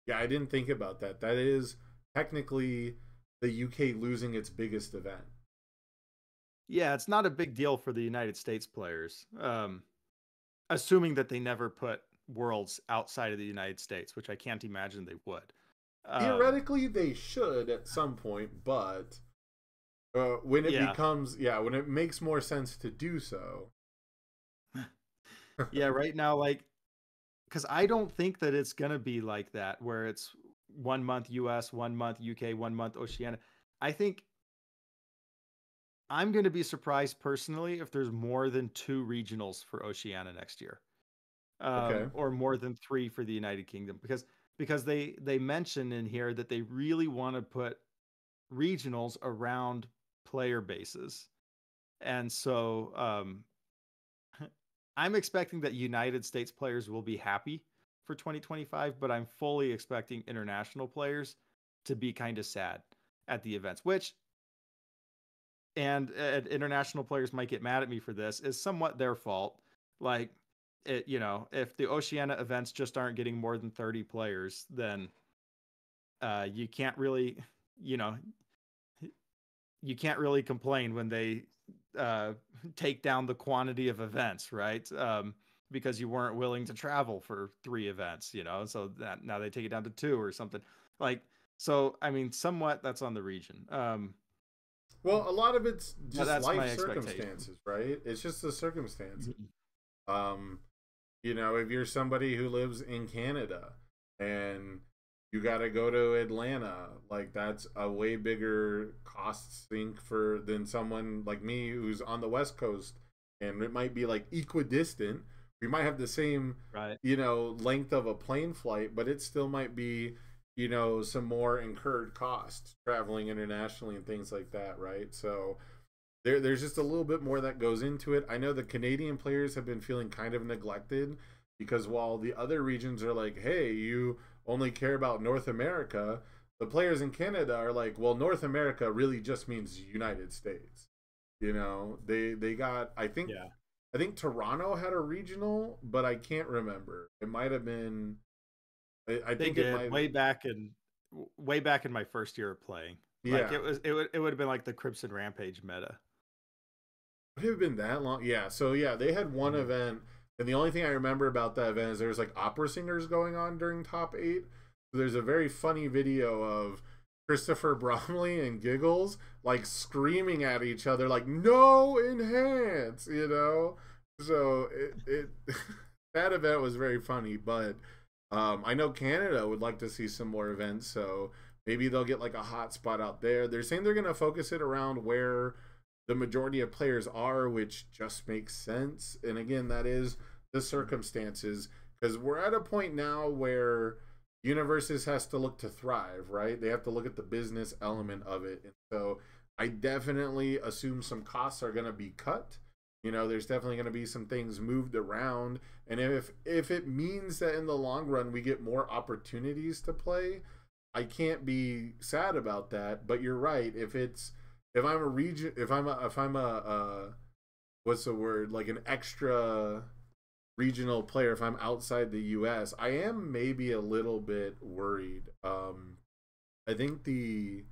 yeah, I didn't think about that. That is technically the UK losing its biggest event. Yeah, it's not a big deal for the United States players, assuming that they never put worlds outside of the United States, which I can't imagine they would. Um, Theoretically, they should at some point, but when it yeah, becomes, yeah, when it makes more sense to do so. yeah. Right now, like, because I don't think that it's gonna be like that, where it's 1 month US, 1 month UK, 1 month Oceania. I think I'm gonna be surprised personally if there's more than two regionals for Oceania next year, Okay. or more than three for the United Kingdom, because they mention in here that they really want to put regionals around player bases, and so I'm expecting that United States players will be happy for 2025, but I'm fully expecting international players to be kind of sad at the events, which, and international players might get mad at me for this, is somewhat their fault. Like, if the Oceania events just aren't getting more than 30 players, then you can't really, you know, you can't really complain when they uh, take down the quantity of events, right? Because you weren't willing to travel for three events, so that now they take it down to two or something. Like, so I mean, somewhat that's on the region. Well, a lot of it's just That's life my expectation. circumstances, right? It's just the circumstances. Mhm. Um, if you're somebody who lives in Canada and you got to go to Atlanta, like that's a way bigger cost sink for than someone like me who's on the West Coast, and it might be like equidistant. We might have the same, Right. length of a plane flight, but it still might be, some more incurred costs traveling internationally and things like that, right? So there's just a little bit more that goes into it. I know the Canadian players have been feeling kind of neglected because while the other regions are like, hey, you only care about North America, the players in Canada are like, well, North America really just means United States. They got Yeah, I think Toronto had a regional, but I can't remember. It might have been I they think it did might way back in my first year of playing. Like, yeah. it would have been like the Crimson Rampage meta. Would it have been that long? Yeah. So yeah, they had one Mhm. event, and the only thing I remember about that event is there was like opera singers going on during top eight. So there's a very funny video of Christopher Bromley and Giggles like screaming at each other, like "No enhance," So it that event was very funny, but I know Canada would like to see some more events, so maybe they'll get like a hot spot out there. They're saying they're going to focus it around where the majority of players are, which just makes sense. And again, that is the circumstances because we're at a point now where universes has to look to thrive, right? They have to look at the business element of it. And so I definitely assume some costs are going to be cut. There's definitely going to be some things moved around, and if it means that in the long run we get more opportunities to play, I can't be sad about that. But you're right. If I'm a region, if I'm a what's the word, like an extra regional player, if I'm outside the US, I am maybe a little bit worried. I think the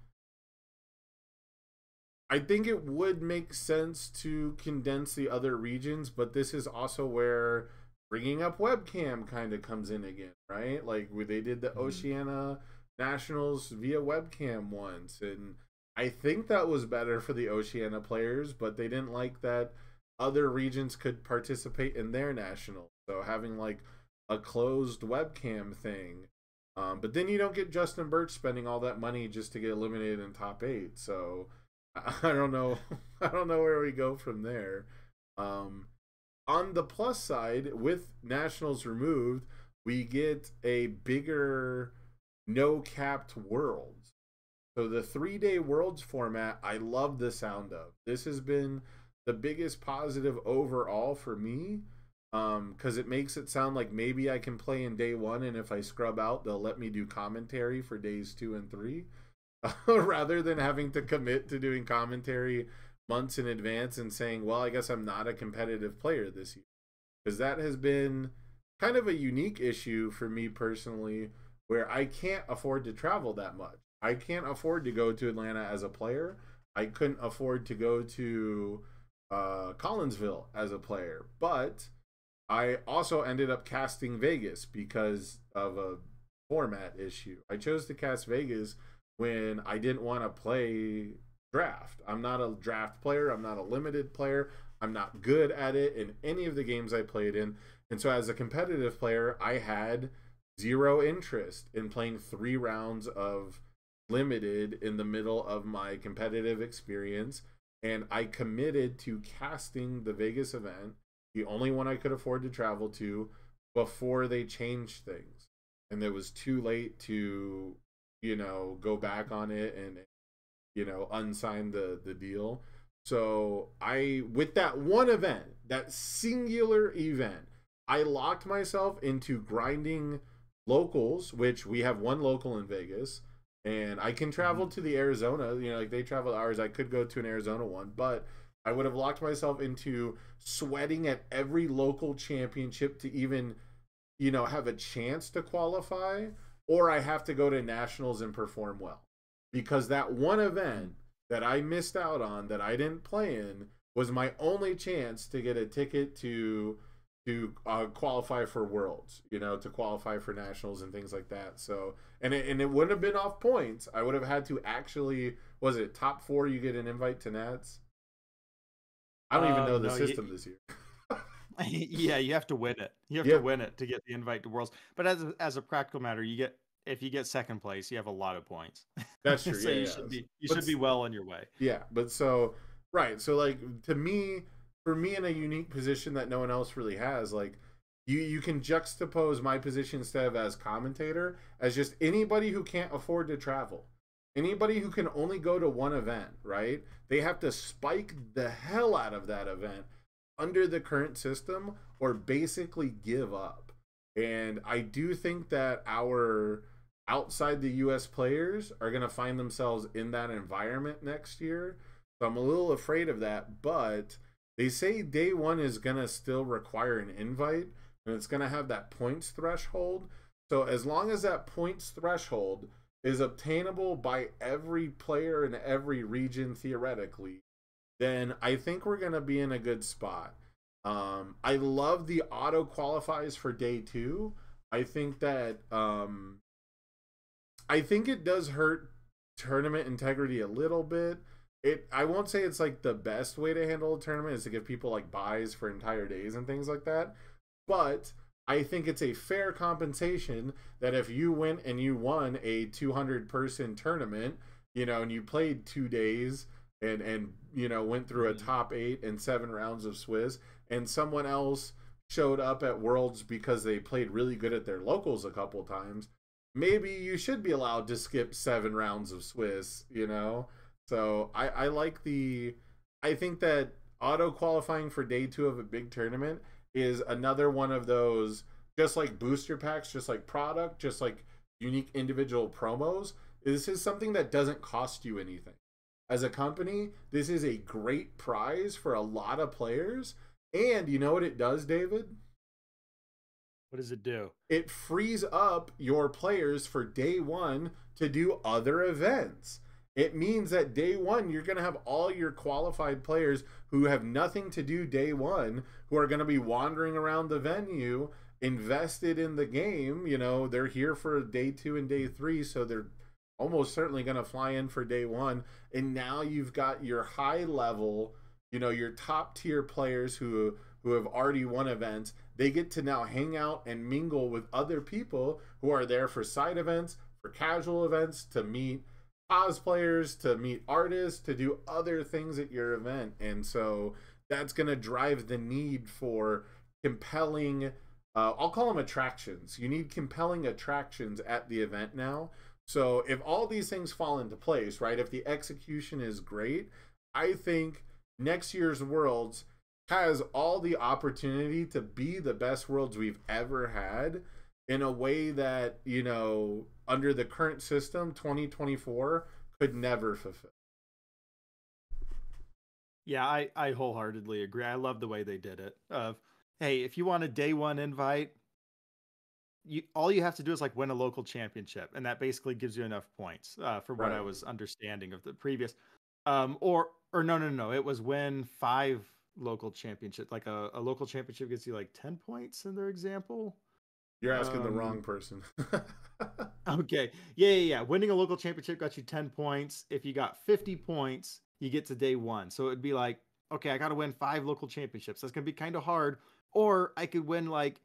I think it would make sense to condense the other regions, but this is also where bringing up webcam kind of comes in again, right? Like where they did the Mhm. Oceania nationals via webcam once, and I think that was better for the Oceania players, but they didn't like that other regions could participate in their nationals. So having like a closed webcam thing. But then you don't get Justin Birch spending all that money just to get eliminated in top 8. So I don't know. I don't know where we go from there. On the plus side, with nationals removed, we get a bigger no capped worlds. So the 3-day worlds format, I love the sound of. This has been the biggest positive overall for me, because it makes it sound like maybe I can play in day 1, and if I scrub out, they'll let me do commentary for days 2 and 3, rather than having to commit to doing commentary months in advance and saying, well, I guess I'm not a competitive player this year. Because that has been kind of a unique issue for me personally, where I can't afford to travel that much. I can't afford to go to Atlanta as a player. I couldn't afford to go to Collinsville as a player. But I also ended up casting Vegas because of a format issue. I chose to cast Vegas when I didn't want to play draft. I'm not a draft player. I'm not a limited player. I'm not good at it in any of the games I played in. And so as a competitive player, I had zero interest in playing 3 rounds of limited in the middle of my competitive experience. And I committed to casting the Vegas event, the only one I could afford to travel to, before they changed things. And it was too late to, go back on it and, unsign the deal. So with that one event, that singular event, I locked myself into grinding locals, which we have 1 local in Vegas, and I can travel to the Arizona, like they travel to ours. I could go to an Arizona one, but I would have locked myself into sweating at every local championship to even, have a chance to qualify, or I have to go to nationals and perform well. Because that one event that I missed out on, that I didn't play in, was my only chance to get a ticket to qualify for worlds, to qualify for nationals and things like that. So, and it wouldn't have been off points. I would have had to actually, was it top 4 you get an invite to Nats? I don't even know the system this year. Yeah, you have to win it. You have to win it to get the invite to Worlds. But as a practical matter, if you get second place, you have a lot of points. That's true. So you should be well on your way. Yeah, but so right, so like for me in a unique position that no one else really has, like you can juxtapose my position instead of as commentator as just anybody who can't afford to travel. Anybody who can only go to one event, right? They have to spike the hell out of that event under the current system or basically give up. And I do think that our outside the US players are going to find themselves in that environment next year. So I'm a little afraid of that, but they say day 1 is going to still require an invite, and it's going to have that points threshold. So as long as that points threshold is obtainable by every player in every region theoretically, then I think we're going to be in a good spot. I love the auto qualifies for day 2. I think that I think it does hurt tournament integrity a little bit. I won't say it's like the best way to handle a tournament is to give people like buys for entire days and things like that. But I think it's a fair compensation that if you went and you won a 200-person tournament, and you played 2 days and went through a top 8 and 7 rounds of Swiss, and someone else showed up at Worlds because they played really good at their locals a couple times, maybe you should be allowed to skip 7 rounds of Swiss, So I think that auto qualifying for day 2 of a big tournament is another one of those, just like booster packs, just like product, just like unique individual promos. This is something that doesn't cost you anything. As a company, this is a great prize for a lot of players. And you know what it does, David? What does it do? It frees up your players for day 1 to do other events. It means that day 1, you're going to have all your qualified players who have nothing to do day 1, who are going to be wandering around the venue invested in the game. You know, they're here for day 2 and day 3, so they're almost certainly going to fly in for day 1. And now you've got your high level, you know, your top tier players who have already won events. They get to now hang out and mingle with other people who are there for side events, for casual events, to meet cosplayers, to meet artists, to do other things at your event. And so that's going to drive the need for compelling, I'll call them attractions. You need compelling attractions at the event now. So if all these things fall into place, right, if the execution is great, I think next year's Worlds has all the opportunity to be the best Worlds we've ever had, in a way that, you know, under the current system, 2024 could never fulfill. Yeah, I wholeheartedly agree. I love the way they did it. Hey, if you want a day 1 invite, all you have to do is like win a local championship, and that basically gives you enough points, for what I was understanding of the previous. Or no, it was win 5 local championships. Like a local championship gets you like 10 points in their example. You're asking the wrong person. Okay. Yeah. Winning a local championship got you 10 points. If you got 50 points, you get to day 1. So it'd be like, okay, I got to win 5 local championships. That's going to be kind of hard. Or I could win like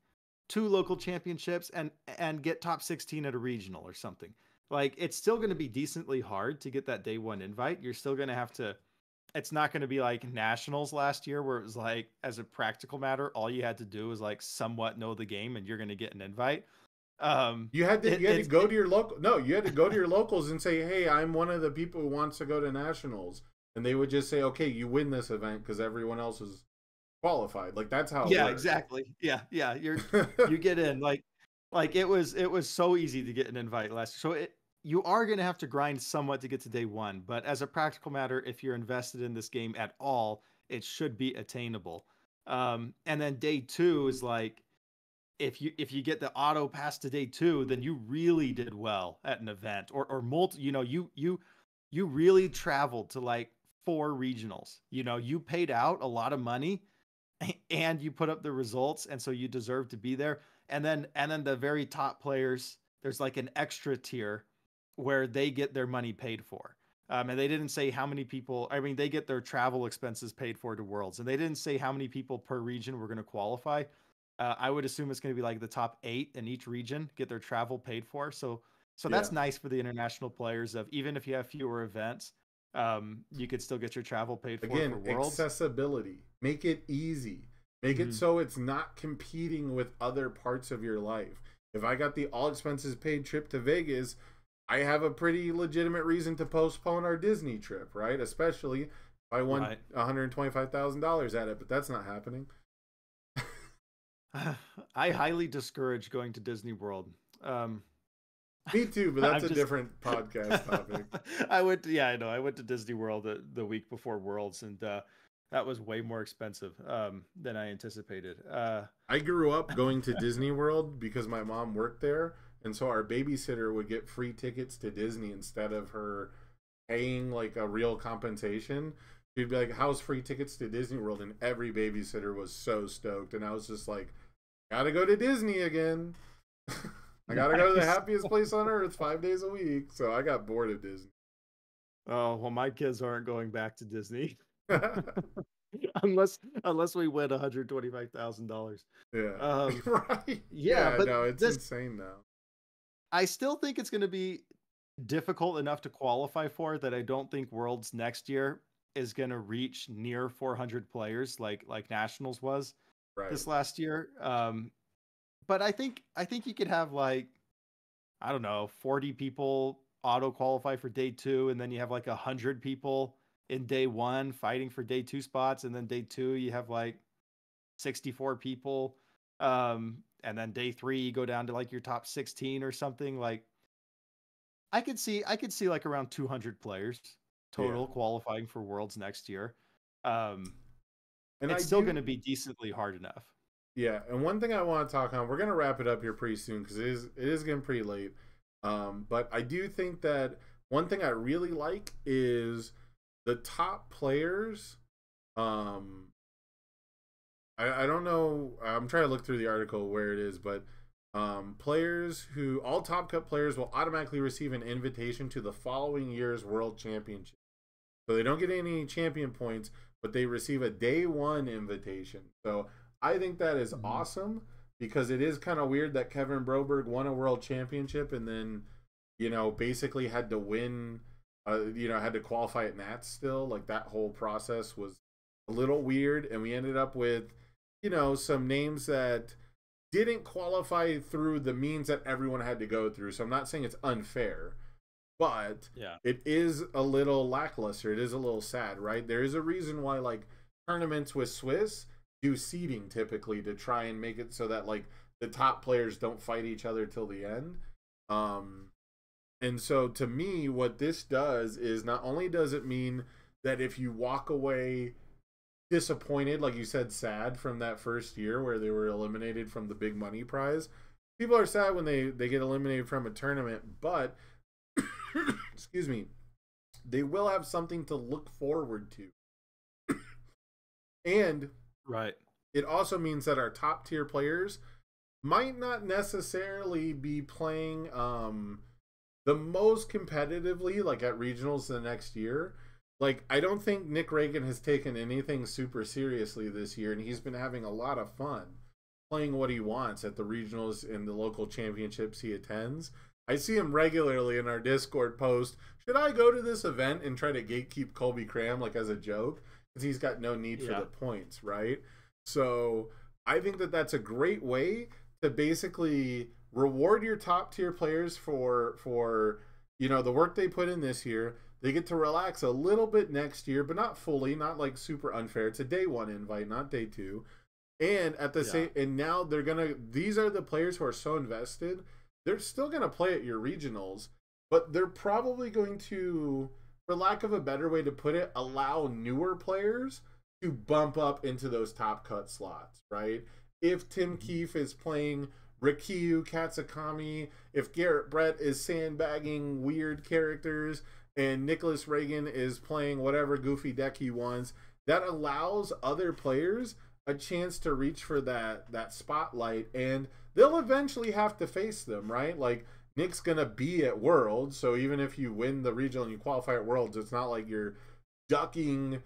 2 local championships and get top 16 at a regional or something. Like, it's still going to be decently hard to get that day 1 invite. You're still going to have to, it's not going to be like nationals last year where it was like, as a practical matter, all you had to do was like somewhat know the game and you're going to get an invite. You had to go to your local. No, you had to go to your locals and say, "Hey, I'm one of the people who wants to go to nationals," and they would just say, "Okay, you win this event because everyone else is qualified." Like, that's how. Yeah, exactly. Yeah. You get in. Like it was so easy to get an invite last year. So you are going to have to grind somewhat to get to day 1, but as a practical matter, if you're invested in this game at all, it should be attainable. And then day 2 is like, if you get the auto pass to day 2, then you really did well at an event, or multi, you know, you really traveled to like 4 regionals. You know, you paid out a lot of money and you put up the results, and so you deserve to be there. And then the very top players, there's like an extra tier where they get their money paid for. And they didn't say how many people, I mean, they get their travel expenses paid for to Worlds, and they didn't say how many people per region were going to qualify. I would assume it's going to be like the top 8 in each region get their travel paid for. So that's nice for the international players. Of even if you have fewer events, you could still get your travel paid for. Again, for Worlds. Accessibility. Make it easy. Make it so it's not competing with other parts of your life. If I got the all expenses paid trip to Vegas, I have a pretty legitimate reason to postpone our Disney trip, right? Especially if I won $125,000 at it, but that's not happening. I highly discourage going to Disney World. Me too, but that's a different podcast topic. I went to Disney World the week before Worlds, and that was way more expensive than I anticipated. I grew up going to Disney World because my mom worked there, and so our babysitter would get free tickets to Disney instead of her paying like a real compensation. She'd be like, "How's free tickets to Disney World?" And every babysitter was so stoked, and I was just like, "Gotta go to Disney again." I gotta go to the happiest place on earth 5 days a week. So I got bored of Disney. Oh, well, my kids aren't going back to Disney. unless we win $125,000. Yeah. Right. Yeah, but no, it's insane now. I still think it's going to be difficult enough to qualify for that. I don't think Worlds next year is going to reach near 400 players like Nationals was this last year. But I think you could have like, I don't know, 40 people auto qualify for day 2, and then you have like 100 people in day 1 fighting for day 2 spots, and then day 2 you have like 64 people, and then day 3 you go down to like your top 16 or something. Like, I could see like around 200 players total qualifying for Worlds next year. And it's still going to be decently hard enough. Yeah, and one thing I want to talk on, we're going to wrap it up here pretty soon because it is getting pretty late. But I do think that one thing I really like is the top players. I don't know. I'm trying to look through the article where it is, but players who all Top Cut players will automatically receive an invitation to the following year's World Championship. So they don't get any champion points, but they receive a day one invitation. So I think that is awesome because it is kind of weird that Kevin Broberg won a world championship and then, basically had to win, had to qualify at Nats still. Like that whole process was a little weird. And we ended up with, some names that didn't qualify through the means that everyone had to go through. So I'm not saying it's unfair. But it is a little lackluster. It is a little sad, right? There is a reason why, like, tournaments with Swiss do seeding typically to try and make it so that, like, the top players don't fight each other till the end. And so, to me, what this does is not only does it mean that if you walk away disappointed, like you said, sad from that first year where they were eliminated from the big money prize, people are sad when they get eliminated from a tournament, but excuse me, they will have something to look forward to. And it also means that our top tier players might not necessarily be playing the most competitively, like at regionals the next year. Like, I don't think Nick Reagan has taken anything super seriously this year, and he's been having a lot of fun playing what he wants at the regionals and the local championships he attends. I see him regularly in our Discord post, should I go to this event and try to gatekeep Colby Cram, like as a joke? Because he's got no need for the points, right? So I think that that's a great way to basically reward your top tier players for the work they put in this year. They get to relax a little bit next year, but not fully, not like super unfair. It's a day one invite, not day two. And at the same, and now these are the players who are so invested. They're still going to play at your regionals, but they're probably going to, for lack of a better way to put it, allow newer players to bump up into those top cut slots, right? If Tim Keefe is playing Rikyu Katsukami, if Garrett Brett is sandbagging weird characters, and Nicholas Reagan is playing whatever goofy deck he wants, that allows other players a chance to reach for that spotlight, and they'll eventually have to face them, right? Like, Nick's gonna be at Worlds, so even if you win the regional and you qualify at Worlds, it's not like you're ducking,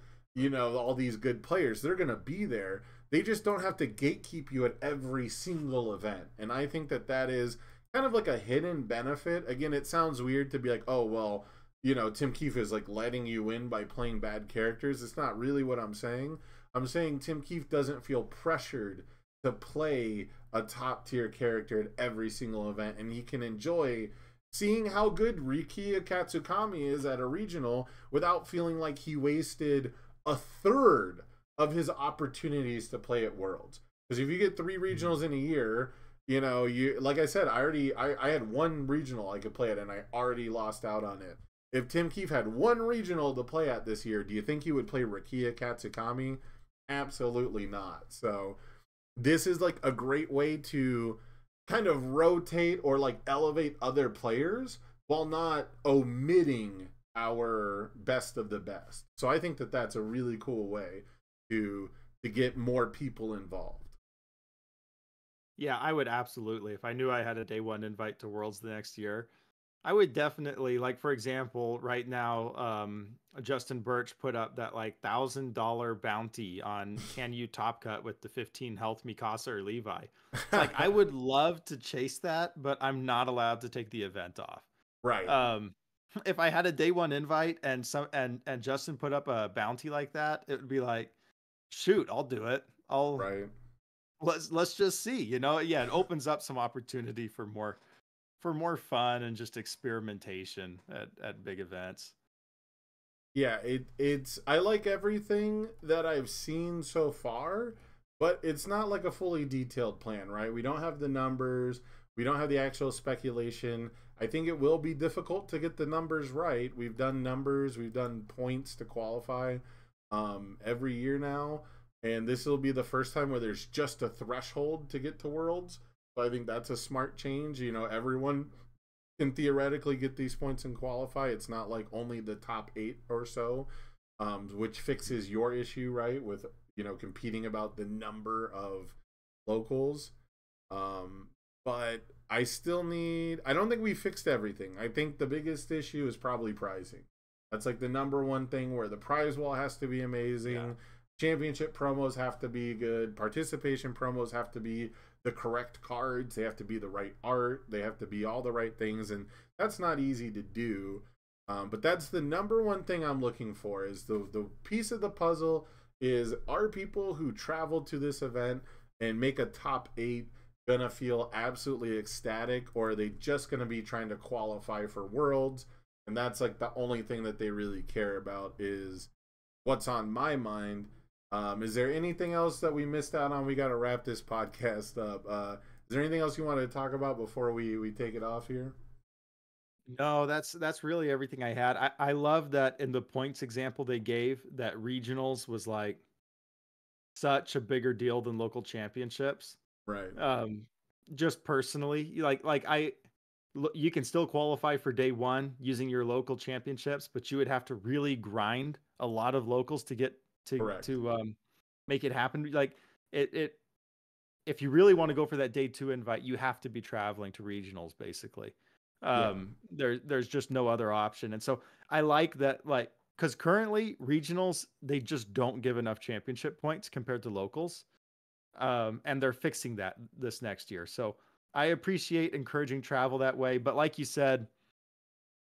all these good players. They're gonna be there. They just don't have to gatekeep you at every single event. And I think that is kind of like a hidden benefit. Again, it sounds weird to be like, oh, well, Tim Keefe is like letting you win by playing bad characters. It's not really what I'm saying. I'm saying Tim Keefe doesn't feel pressured to play a top tier character at every single event, and he can enjoy seeing how good Rikiya Katsukami is at a regional without feeling like he wasted a third of his opportunities to play at Worlds. Because if you get 3 regionals in a year, you like I said, I had 1 regional I could play at, and I already lost out on it. If Tim Keefe had 1 regional to play at this year, do you think he would play Rikiya Katsukami? Absolutely not. So this is like a great way to kind of rotate or like elevate other players while not omitting our best of the best. So I think that that's a really cool way to get more people involved. Yeah, I would absolutely. If I knew I had a day one invite to Worlds the next year, I would definitely, like, for example, right now, Justin Birch put up that like $1,000 bounty on can you top cut with the 15 health Mikasa or Levi. It's like, I would love to chase that, but I'm not allowed to take the event off. Right. If I had a day one invite and Justin put up a bounty like that, it would be like, shoot, I'll do it. Right. Let's just see, it opens up some opportunity for more fun and just experimentation at big events. Yeah, it's I like everything that I've seen so far, but it's not like a fully detailed plan, right? We don't have the numbers, we don't have the actual speculation. I think it will be difficult to get the numbers right. We've done numbers, we've done points to qualify every year now, and this will be the first time where there's just a threshold to get to Worlds. So I think that's a smart change. Everyone can theoretically get these points and qualify. It's not like only the top 8 or so, which fixes your issue, right? With competing about the number of locals. But I still I don't think we fixed everything. I think the biggest issue is probably pricing. That's like the number one thing, where the prize wall has to be amazing. Yeah. Championship promos have to be good. Participation promos have to be the correct cards. They have to be the right art. They have to be all the right things. And that's not easy to do. But that's the number one thing I'm looking for, is the piece of the puzzle is, are people who travel to this event and make a top 8 gonna feel absolutely ecstatic, or are they just gonna be trying to qualify for Worlds? And that's like the only thing that they really care about, is what's on my mind. Is there anything else that we missed out on? We got to wrap this podcast up. Is there anything else you wanted to talk about before we take it off here? No, that's really everything I had. I love that in the points example they gave, that regionals was like such a bigger deal than local championships. Right. Just personally, you can still qualify for day one using your local championships, but you would have to really grind a lot of locals to get to make it happen. Like it if you really want to go for that day 2 invite, you have to be traveling to regionals basically. There's just no other option. And so I like that, like, because currently regionals, they just don't give enough championship points compared to locals. And they're fixing that this next year. So I appreciate encouraging travel that way. But like you said,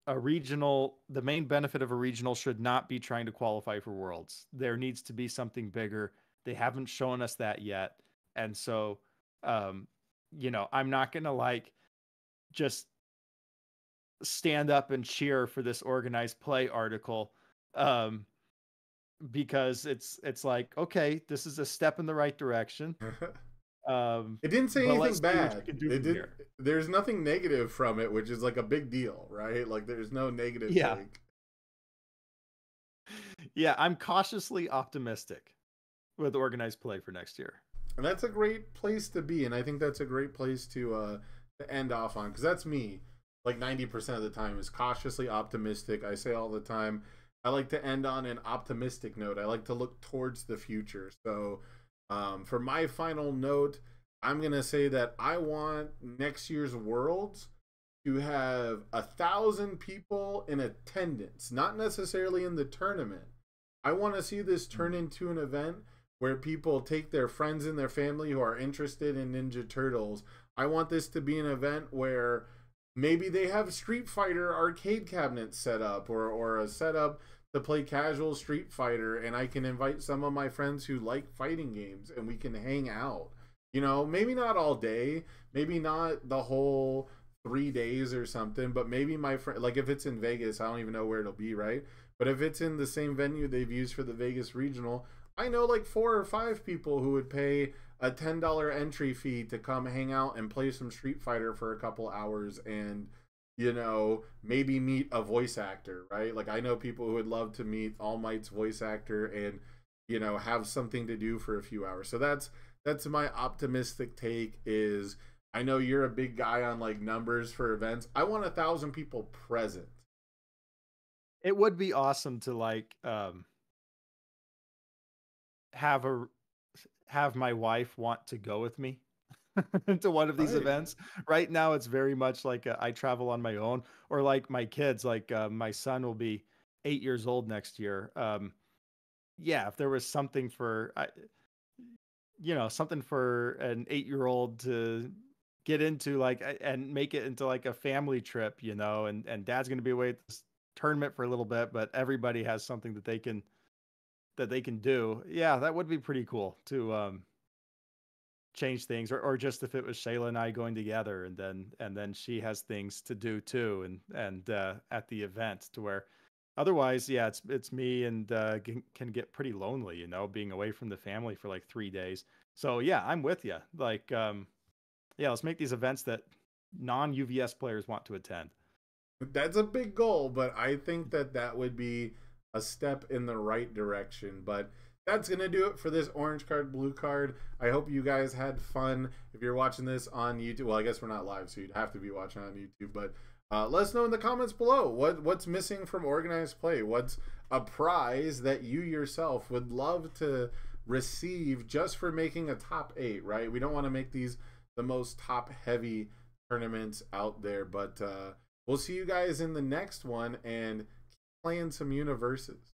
the main benefit of a regional should not be trying to qualify for Worlds. There needs to be something bigger. They haven't shown us that yet. And so, I'm not going to just stand up and cheer for this organized play article. Because it's like, okay, this is a step in the right direction. It didn't say anything bad. There's nothing negative from it, which is like a big deal, right? Like there's no negative. Yeah, I'm cautiously optimistic with organized play for next year. And that's a great place to be, and I think that's a great place to end off on, because that's me. Like 90% of the time is cautiously optimistic. I say all the time, I like to end on an optimistic note. I like to look towards the future. So for my final note, I'm going to say that I want next year's Worlds to have 1,000 people in attendance, not necessarily in the tournament. I want to see this turn into an event where people take their friends and their family who are interested in Ninja Turtles. I want this to be an event where maybe they have Street Fighter arcade cabinets set up, or a setup to play casual Street Fighter, and I can invite some of my friends who like fighting games and we can hang out. Maybe not all day, maybe not the whole 3 days or something, but maybe my friend, like if it's in Vegas, I don't even know where it'll be, right? But if it's in the same venue they've used for the Vegas regional, I know like 4 or 5 people who would pay a $10 entry fee to come hang out and play some Street Fighter for a couple hours and, maybe meet a voice actor, right? Like I know people who would love to meet All Might's voice actor and, have something to do for a few hours. So that's my optimistic take. Is I know you're a big guy on like numbers for events. I want 1,000 people present. It would be awesome to have my wife want to go with me to one of these events. Right now it's very much like I travel on my own, or like my kids, my son will be 8 years old next year. If there was something for something for an 8-year-old to get into, and make it into like a family trip, and dad's going to be away at this tournament for a little bit, but everybody has something that they can do. Yeah, that would be pretty cool to change things, or just if it was Shayla and I going together, and then she has things to do too, and at the event, to where otherwise, it's me, and can get pretty lonely, being away from the family for like 3 days. So yeah, I'm with you. Let's make these events that non-UVS players want to attend. That's a big goal, but I think that would be a step in the right direction. But that's going to do it for this Orange Card, Blue Card. I hope you guys had fun. If you're watching this on YouTube, well, I guess we're not live, so you'd have to be watching on YouTube. But let us know in the comments below what's missing from organized play. What's a prize that you yourself would love to receive just for making a top 8, right? We don't want to make these the most top heavy tournaments out there, but we'll see you guys in the next one and playing some universes.